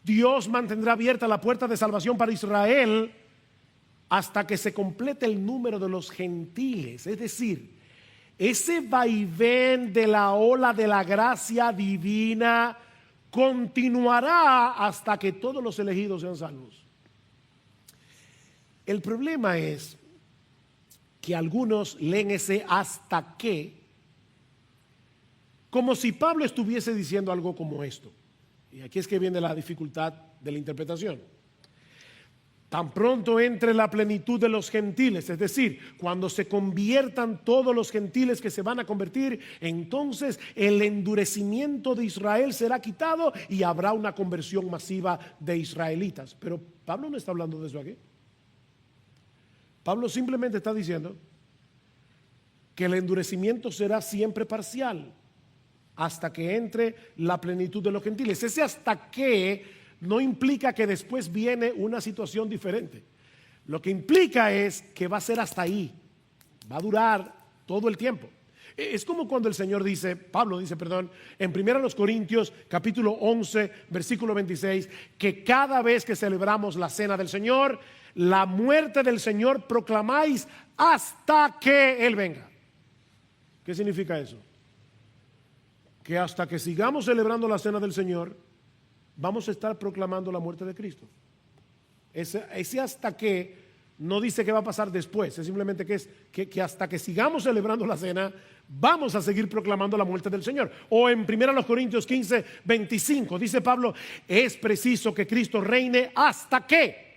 Dios mantendrá abierta la puerta de salvación para Israel hasta que se complete el número de los gentiles. Es decir, ese vaivén de la ola de la gracia divina continuará hasta que todos los elegidos sean salvos. El problema es que algunos leen ese hasta que como si Pablo estuviese diciendo algo como esto. Y aquí es que viene la dificultad de la interpretación. Tan pronto entre la plenitud de los gentiles, es decir, cuando se conviertan todos los gentiles que se van a convertir, entonces el endurecimiento de Israel será quitado y habrá una conversión masiva de israelitas. Pero Pablo no está hablando de eso aquí. Pablo simplemente está diciendo que el endurecimiento será siempre parcial. hasta que entre la plenitud de los gentiles. Ese hasta que no implica que después viene una situación diferente. Lo que implica es que va a ser hasta ahí, va a durar todo el tiempo. Es como cuando el Señor dice, Pablo dice, perdón, en 1 Corintios capítulo 11, versículo 26, que cada vez que celebramos la cena del Señor, la muerte del Señor proclamáis hasta que Él venga. ¿Qué significa eso? Que hasta que sigamos celebrando la cena del Señor, vamos a estar proclamando la muerte de Cristo. Ese hasta que no dice que va a pasar después, es simplemente que hasta que sigamos celebrando la cena, vamos a seguir proclamando la muerte del Señor. O en 1 Corintios 15, 25, dice Pablo, es preciso que Cristo reine hasta que,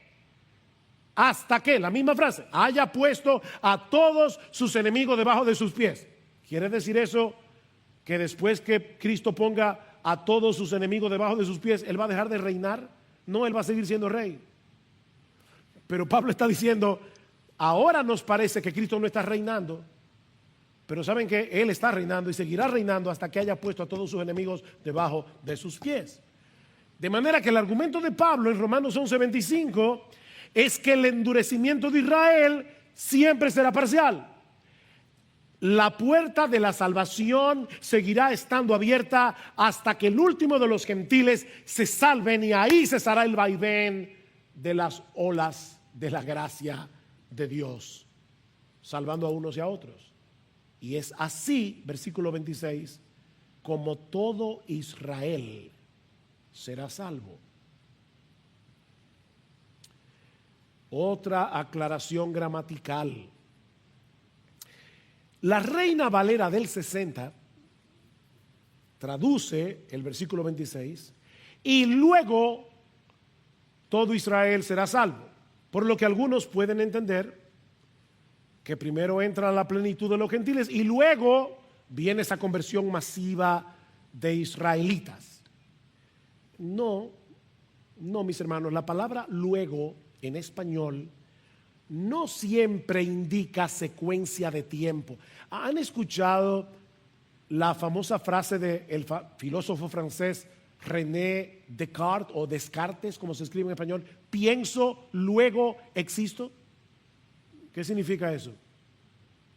la misma frase, haya puesto a todos sus enemigos debajo de sus pies. ¿Quiere decir eso que después que Cristo ponga a todos sus enemigos debajo de sus pies, Él va a dejar de reinar? No, Él va a seguir siendo rey. Pero Pablo está diciendo, ahora nos parece que Cristo no está reinando, pero saben que Él está reinando y seguirá reinando hasta que haya puesto a todos sus enemigos debajo de sus pies. De manera que el argumento de Pablo en Romanos 11:25 es que el endurecimiento de Israel siempre será parcial. La puerta de la salvación seguirá estando abierta hasta que el último de los gentiles se salven, y ahí cesará el vaivén de las olas de la gracia de Dios, salvando a unos y a otros. Y es así, versículo 26, como todo Israel será salvo. Otra aclaración gramatical. La Reina Valera del 60 traduce el versículo 26, y luego todo Israel será salvo. Por lo que algunos pueden entender que primero entra la plenitud de los gentiles y luego viene esa conversión masiva de israelitas. No, mis hermanos, la palabra luego en español no siempre indica secuencia de tiempo. ¿Han escuchado la famosa frase del filósofo francés René Descartes, o Descartes, como se escribe en español? Pienso, luego existo. ¿Qué significa eso?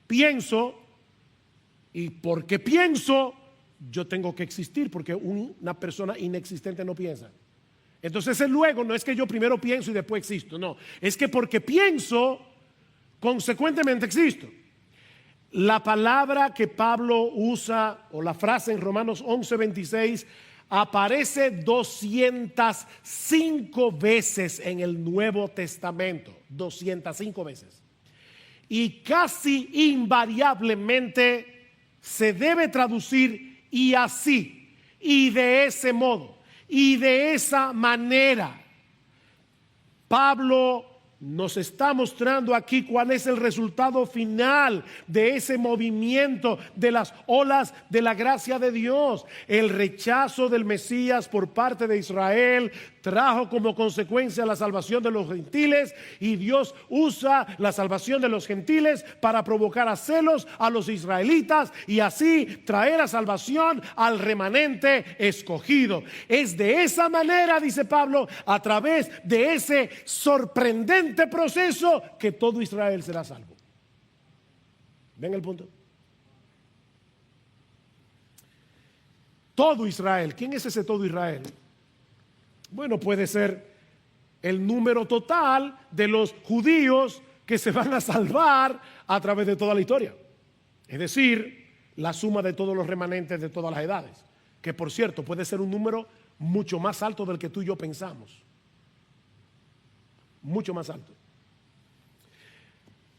Pienso, y porque pienso, yo tengo que existir, porque una persona inexistente no piensa. Entonces el luego no es que yo primero pienso y después existo, no, es que porque pienso, consecuentemente existo. La palabra que Pablo usa, o la frase en Romanos 11:26, aparece 205 veces en el Nuevo Testamento, 205 veces. Y casi invariablemente se debe traducir y así, y de ese modo, y de esa manera. Pablo nos está mostrando aquí cuál es el resultado final de ese movimiento de las olas de la gracia de Dios. El rechazo del Mesías por parte de Israel trajo como consecuencia la salvación de los gentiles, y Dios usa la salvación de los gentiles para provocar a celos a los israelitas y así traer a salvación al remanente escogido. Es de esa manera, dice Pablo, a través de ese sorprendente proceso, que todo Israel será salvo. ¿Ven el punto? Todo Israel. ¿Quién es ese todo Israel? Bueno, puede ser el número total de los judíos que se van a salvar a través de toda la historia. Es decir, la suma de todos los remanentes de todas las edades. Que por cierto puede ser un número mucho más alto del que tú y yo pensamos. Mucho más alto.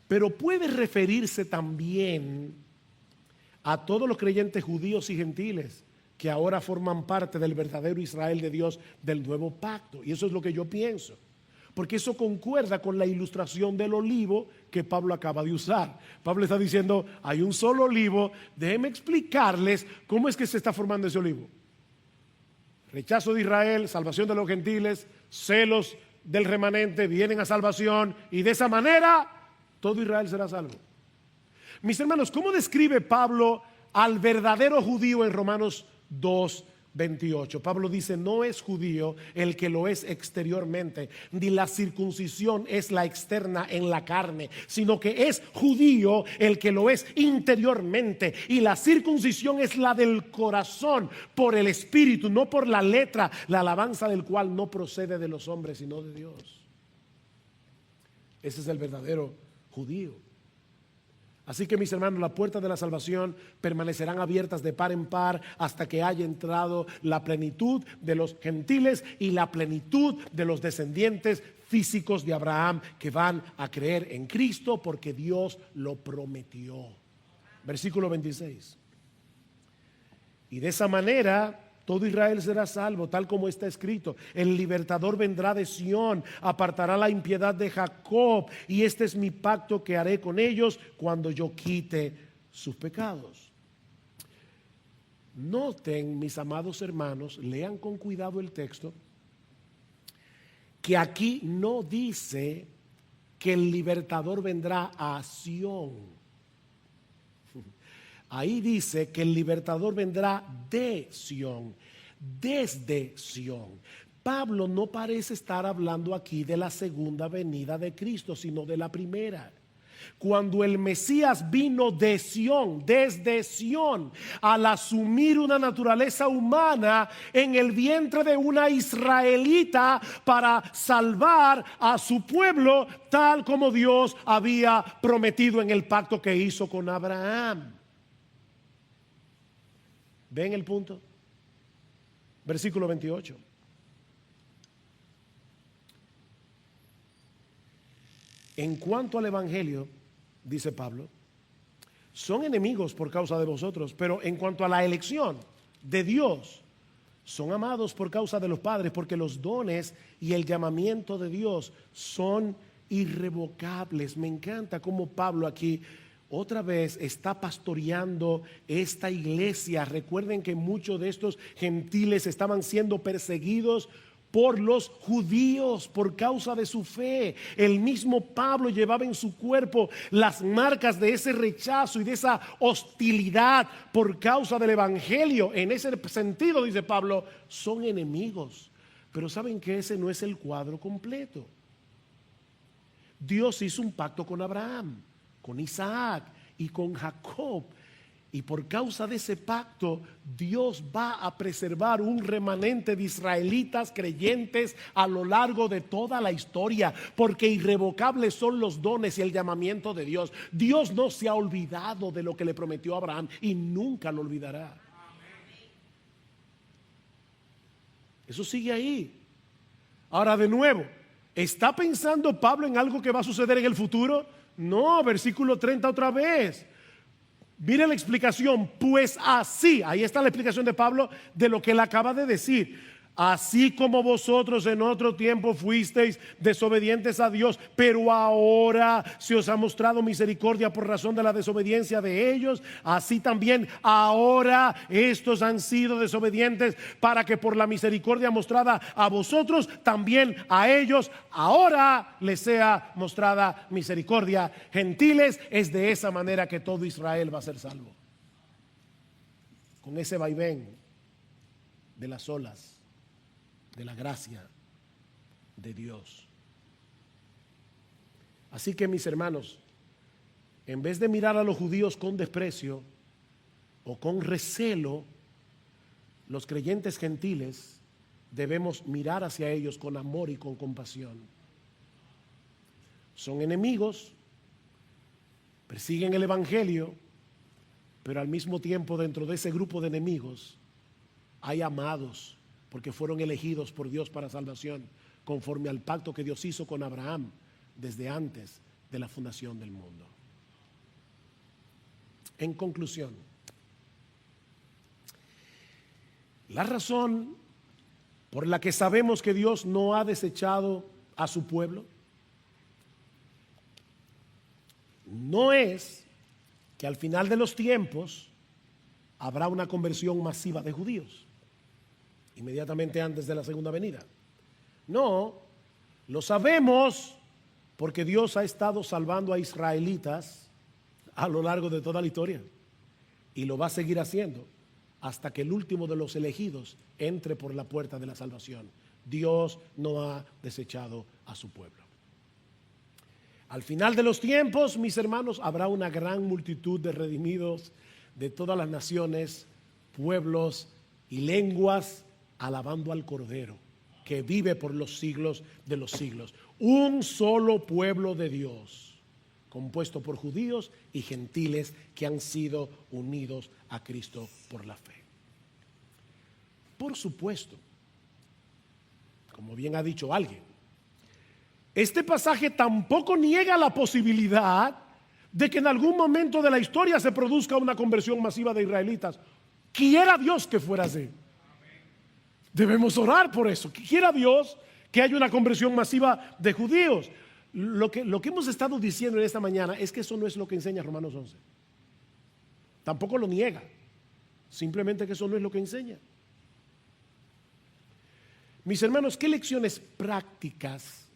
Pero puede referirse también a todos los creyentes judíos y gentiles que ahora forman parte del verdadero Israel de Dios del nuevo pacto. Y eso es lo que yo pienso, porque eso concuerda con la ilustración del olivo que Pablo acaba de usar. Pablo está diciendo, hay un solo olivo, déjenme explicarles cómo es que se está formando ese olivo. Rechazo de Israel, salvación de los gentiles, celos del remanente, vienen a salvación, y de esa manera todo Israel será salvo. Mis hermanos, ¿cómo describe Pablo al verdadero judío en Romanos 2:28. Pablo dice: no es judío el que lo es exteriormente, ni la circuncisión es la externa en la carne, sino que es judío el que lo es interiormente, y la circuncisión es la del corazón, por el espíritu, no por la letra, la alabanza del cual no procede de los hombres, sino de Dios. Ese es el verdadero judío. Así que, mis hermanos, las puertas de la salvación permanecerán abiertas de par en par hasta que haya entrado la plenitud de los gentiles y la plenitud de los descendientes físicos de Abraham, que van a creer en Cristo porque Dios lo prometió. Versículo 26. Y de esa manera todo Israel será salvo, tal como está escrito: el libertador vendrá de Sión, apartará la impiedad de Jacob, y este es mi pacto que haré con ellos cuando yo quite sus pecados. Noten, mis amados hermanos, lean con cuidado el texto, que aquí no dice que el libertador vendrá a Sión. Ahí dice que el libertador vendrá de Sión, desde Sión. Pablo no parece estar hablando aquí de la segunda venida de Cristo, sino de la primera. Cuando el Mesías vino de Sión, desde Sión, al asumir una naturaleza humana en el vientre de una israelita para salvar a su pueblo, tal como Dios había prometido en el pacto que hizo con Abraham. ¿Ven el punto? Versículo 28. En cuanto al evangelio, dice Pablo, son enemigos por causa de vosotros, pero en cuanto a la elección de Dios, son amados por causa de los padres, porque los dones y el llamamiento de Dios son irrevocables. Me encanta cómo Pablo aquí otra vez está pastoreando esta iglesia. Recuerden que muchos de estos gentiles estaban siendo perseguidos por los judíos por causa de su fe. El mismo Pablo llevaba en su cuerpo las marcas de ese rechazo y de esa hostilidad por causa del evangelio. En ese sentido, dice Pablo, son enemigos. Pero saben que ese no es el cuadro completo. Dios hizo un pacto con Abraham, con Isaac y con Jacob, y por causa de ese pacto Dios va a preservar un remanente de israelitas creyentes a lo largo de toda la historia, porque irrevocables son los dones y el llamamiento de Dios. Dios no se ha olvidado de lo que le prometió a Abraham y nunca lo olvidará. Eso sigue ahí. Ahora, de nuevo, ¿está pensando Pablo en algo que va a suceder en el futuro? No, versículo 30 otra vez. Mire la explicación: pues así, ahí está la explicación de Pablo de lo que él acaba de decir. Así como vosotros en otro tiempo fuisteis desobedientes a Dios, pero ahora se os ha mostrado misericordia por razón de la desobediencia de ellos, así también ahora estos han sido desobedientes, para que por la misericordia mostrada a vosotros, también a ellos ahora les sea mostrada misericordia. Gentiles, es de esa manera que todo Israel va a ser salvo, con ese vaivén de las olas de la gracia de Dios. Así que, mis hermanos, en vez de mirar a los judíos con desprecio o con recelo, los creyentes gentiles debemos mirar hacia ellos con amor y con compasión. Son enemigos, persiguen el evangelio, pero al mismo tiempo dentro de ese grupo de enemigos hay amados, porque fueron elegidos por Dios para salvación, conforme al pacto que Dios hizo con Abraham desde antes de la fundación del mundo. En conclusión, la razón por la que sabemos que Dios no ha desechado a su pueblo no es que al final de los tiempos habrá una conversión masiva de judíos inmediatamente antes de la segunda venida. No, lo sabemos porque Dios ha estado salvando a israelitas a lo largo de toda la historia. y lo va a seguir haciendo hasta que el último de los elegidos entre por la puerta de la salvación. Dios no ha desechado a su pueblo. Al final de los tiempos, mis hermanos, habrá una gran multitud de redimidos de todas las naciones, pueblos y lenguas, alabando al Cordero, que vive por los siglos de los siglos. Un solo pueblo de Dios, compuesto por judíos y gentiles que han sido unidos a Cristo por la fe. Por supuesto, como bien ha dicho alguien, este pasaje tampoco niega la posibilidad de que en algún momento de la historia se produzca una conversión masiva de israelitas. Quiera Dios que fuera así. Debemos orar por eso. Quiera Dios que haya una conversión masiva de judíos. Lo que hemos estado diciendo en esta mañana es que eso no es lo que enseña Romanos 11. Tampoco lo niega. Simplemente que eso no es lo que enseña. Mis hermanos, ¿qué lecciones prácticas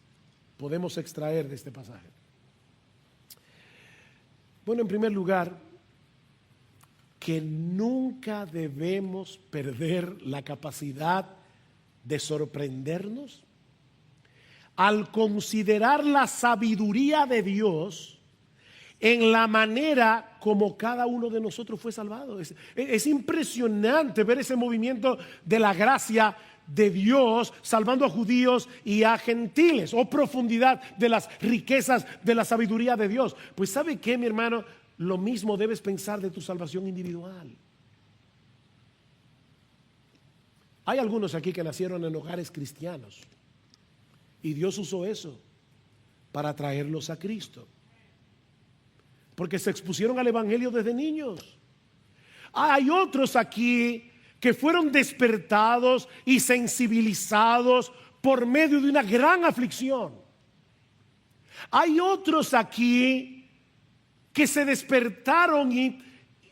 podemos extraer de este pasaje? Bueno, en primer lugar, que nunca debemos perder la capacidad de sorprendernos al considerar la sabiduría de Dios en la manera como cada uno de nosotros fue salvado. Es impresionante ver ese movimiento de la gracia de Dios salvando a judíos y a gentiles, o profundidad de las riquezas de la sabiduría de Dios. Pues ¿sabe qué, mi hermano? Lo mismo debes pensar de tu salvación individual. Hay algunos aquí que nacieron en hogares cristianos y Dios usó eso para traerlos a Cristo, porque se expusieron al evangelio desde niños. Hay otros aquí que fueron despertados y sensibilizados por medio de una gran aflicción. Hay otros aquí que se despertaron y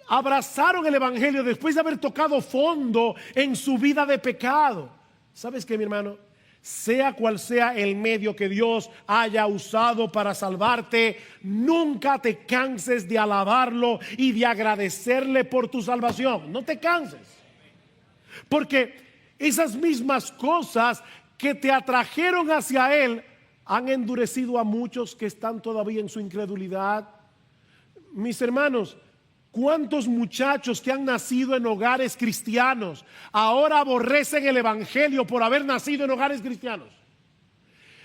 abrazaron el evangelio después de haber tocado fondo en su vida de pecado. ¿Sabes qué, mi hermano? Sea cual sea el medio que Dios haya usado para salvarte, nunca te canses de alabarlo y de agradecerle por tu salvación. No te canses. Porque esas mismas cosas que te atrajeron hacia Él han endurecido a muchos que están todavía en su incredulidad. Mis hermanos, ¿cuántos muchachos que han nacido en hogares cristianos ahora aborrecen el evangelio por haber nacido en hogares cristianos?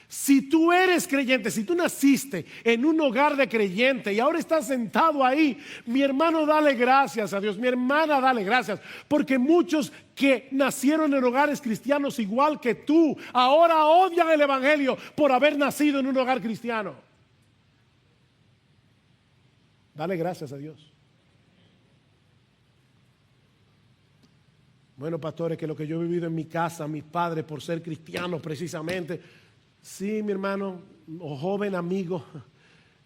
Si tú eres creyente, si tú naciste en un hogar de creyente y ahora estás sentado ahí, mi hermano, dale gracias a Dios, mi hermana, dale gracias, porque muchos que nacieron en hogares cristianos igual que tú, ahora odian el evangelio por haber nacido en un hogar cristiano. Dale gracias a Dios. Bueno, pastores, que lo que yo he vivido en mi casa, mis padres, por ser cristianos precisamente. Sí, mi hermano o joven amigo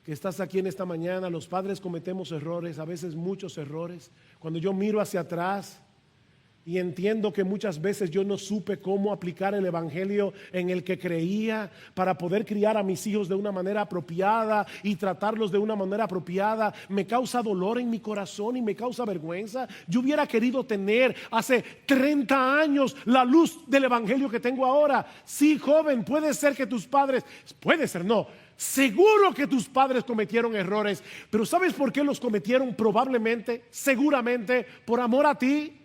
que estás aquí en esta mañana, los padres cometemos errores, a veces muchos errores. Cuando yo miro hacia atrás y entiendo que muchas veces yo no supe cómo aplicar el evangelio en el que creía para poder criar a mis hijos de una manera apropiada y tratarlos de una manera apropiada, me causa dolor en mi corazón y me causa vergüenza. Yo hubiera querido tener hace 30 años la luz del evangelio que tengo ahora. Sí, joven, puede ser que tus padres, puede ser, no, seguro que tus padres cometieron errores, pero ¿sabes por qué los cometieron? Probablemente, seguramente, por amor a ti.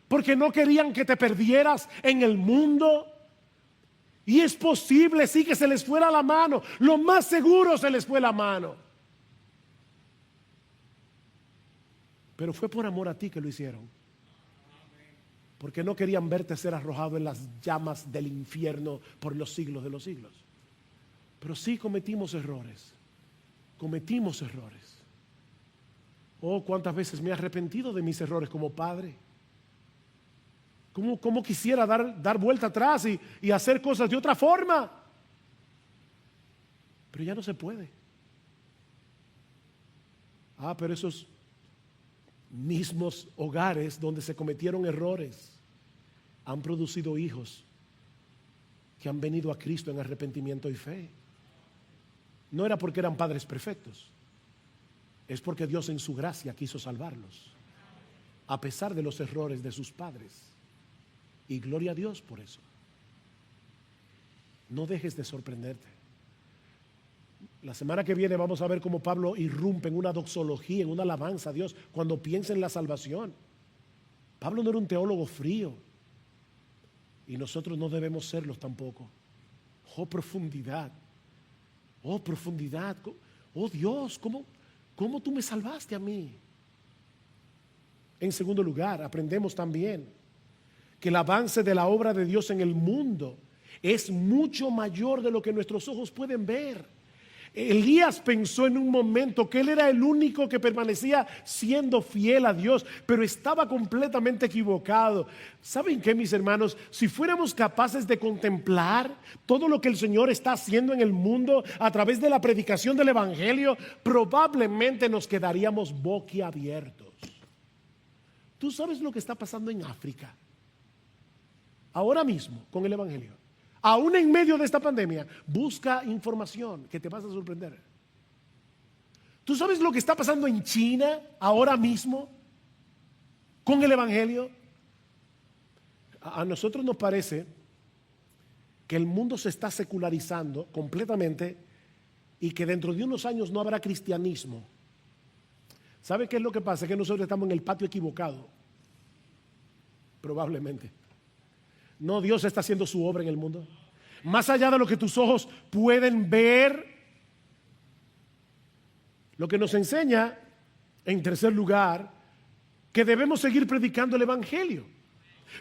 Porque no querían que te perdieras en el mundo. Y es posible, sí, que se les fuera la mano. Lo más seguro se les fue la mano. Pero fue por amor a ti que lo hicieron. Porque no querían verte ser arrojado en las llamas del infierno por los siglos de los siglos. Pero sí cometimos errores. Cometimos errores. Oh, cuántas veces me he arrepentido de mis errores como padre. ¿Cómo quisiera dar vuelta atrás y hacer cosas de otra forma? Pero ya no se puede. Pero esos mismos hogares donde se cometieron errores han producido hijos que han venido a Cristo en arrepentimiento y fe. No era porque eran padres perfectos, es porque Dios en su gracia quiso salvarlos. a pesar de los errores de sus padres. Y gloria a Dios por eso. No dejes de sorprenderte. La semana que viene vamos a ver cómo Pablo irrumpe en una doxología, en una alabanza a Dios cuando piensa en la salvación. Pablo no era un teólogo frío y nosotros no debemos serlos tampoco. Oh profundidad, oh profundidad, oh Dios, ¿cómo tú me salvaste a mí? En segundo lugar, aprendemos también que el avance de la obra de Dios en el mundo es mucho mayor de lo que nuestros ojos pueden ver. Elías pensó en un momento que él era el único que permanecía siendo fiel a Dios, pero estaba completamente equivocado. ¿Saben qué, mis hermanos? Si fuéramos capaces de contemplar todo lo que el Señor está haciendo en el mundo a través de la predicación del Evangelio, probablemente nos quedaríamos boquiabiertos. ¿Tú sabes lo que está pasando en África ahora mismo con el Evangelio? Aún en medio de esta pandemia, busca información que te vas a sorprender. ¿Tú sabes lo que está pasando en China ahora mismo con el Evangelio? A nosotros nos parece que el mundo se está secularizando completamente y que dentro de unos años no habrá cristianismo. ¿Sabe qué es lo que pasa? Es que nosotros estamos en el patio equivocado. Probablemente. No, Dios está haciendo su obra en el mundo. Más allá de lo que tus ojos pueden ver, lo que nos enseña, en tercer lugar, que debemos seguir predicando el Evangelio.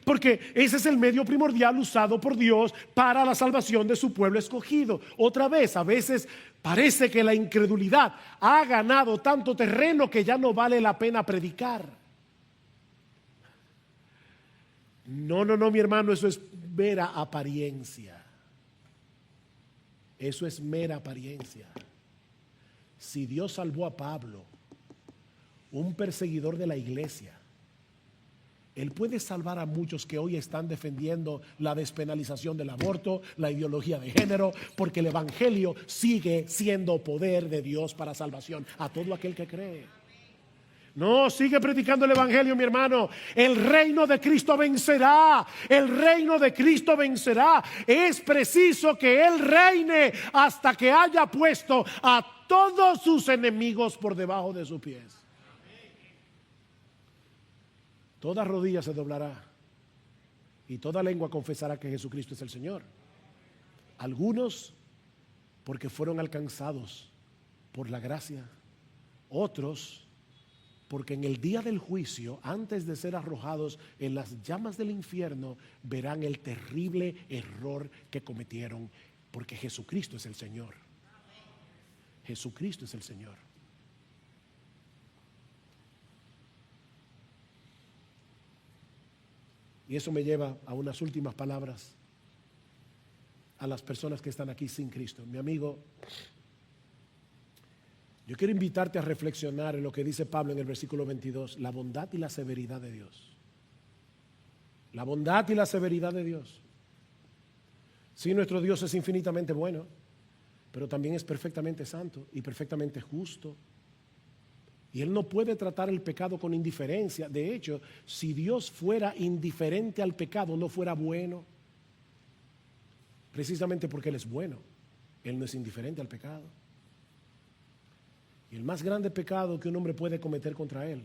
Porque ese es el medio primordial usado por Dios para la salvación de su pueblo escogido. Otra vez, a veces parece que la incredulidad ha ganado tanto terreno que ya no vale la pena predicar. No, mi hermano, eso es mera apariencia. Eso es mera apariencia. Si Dios salvó a Pablo, un perseguidor de la iglesia, Él puede salvar a muchos que hoy están defendiendo la despenalización del aborto, la ideología de género, porque el Evangelio sigue siendo poder de Dios para salvación a todo aquel que cree. No, sigue predicando el Evangelio, mi hermano. El reino de Cristo vencerá. El reino de Cristo vencerá. Es preciso que Él reine hasta que haya puesto a todos sus enemigos por debajo de sus pies. Toda rodilla se doblará y toda lengua confesará que Jesucristo es el Señor. Algunos porque fueron alcanzados por la gracia, otros porque en el día del juicio, antes de ser arrojados en las llamas del infierno, verán el terrible error que cometieron, porque Jesucristo es el Señor. Jesucristo es el Señor. Y eso me lleva a unas últimas palabras a las personas que están aquí sin Cristo. Mi amigo, yo quiero invitarte a reflexionar en lo que dice Pablo en el versículo 22, la bondad y la severidad de Dios. La bondad y la severidad de Dios. Sí, nuestro Dios es infinitamente bueno, pero también es perfectamente santo y perfectamente justo. Y Él no puede tratar el pecado con indiferencia. De hecho, si Dios fuera indiferente al pecado, no fuera bueno. Precisamente porque Él es bueno, Él no es indiferente al pecado. Y el más grande pecado que un hombre puede cometer contra Él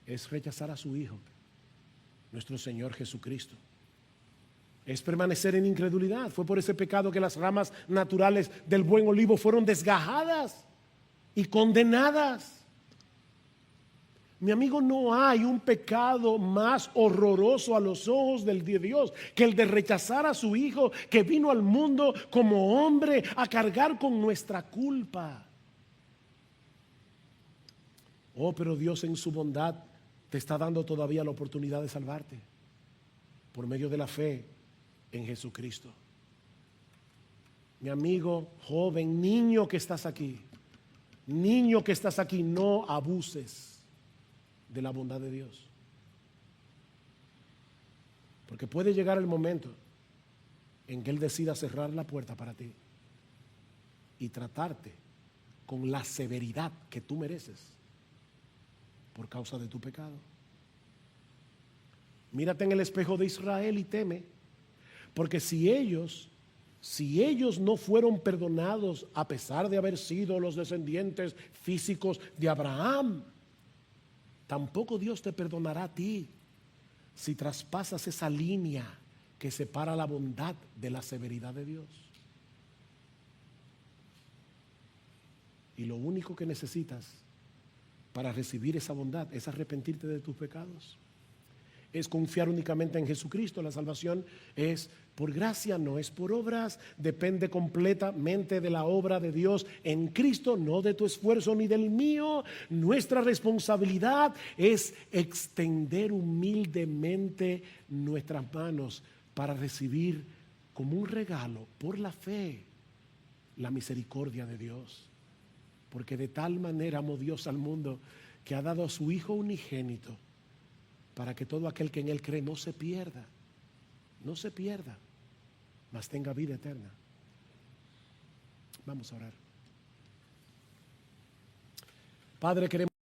es rechazar a su Hijo, nuestro Señor Jesucristo. Es permanecer en incredulidad. Fue por ese pecado que las ramas naturales del buen olivo fueron desgajadas y condenadas. Mi amigo, no hay un pecado más horroroso a los ojos del Dios que el de rechazar a su Hijo que vino al mundo como hombre a cargar con nuestra culpa. Oh, pero Dios en su bondad te está dando todavía la oportunidad de salvarte por medio de la fe en Jesucristo. Mi amigo, joven, niño que estás aquí, no abuses de la bondad de Dios. Porque puede llegar el momento en que Él decida cerrar la puerta para ti y tratarte con la severidad que tú mereces por causa de tu pecado. Mírate en el espejo de Israel y teme, porque si ellos no fueron perdonados a pesar de haber sido los descendientes físicos de Abraham, tampoco Dios te perdonará a ti si traspasas esa línea que separa la bondad de la severidad de Dios. Y lo único que necesitas para recibir esa bondad es arrepentirte de tus pecados. Es confiar únicamente en Jesucristo. La salvación es por gracia, no es por obras. Depende completamente de la obra de Dios en Cristo, no de tu esfuerzo ni del mío. Nuestra responsabilidad es extender humildemente nuestras manos para recibir como un regalo por la fe la misericordia de Dios. Porque de tal manera amó Dios al mundo que ha dado a su Hijo unigénito para que todo aquel que en Él cree no se pierda, mas tenga vida eterna. Vamos a orar. Padre, queremos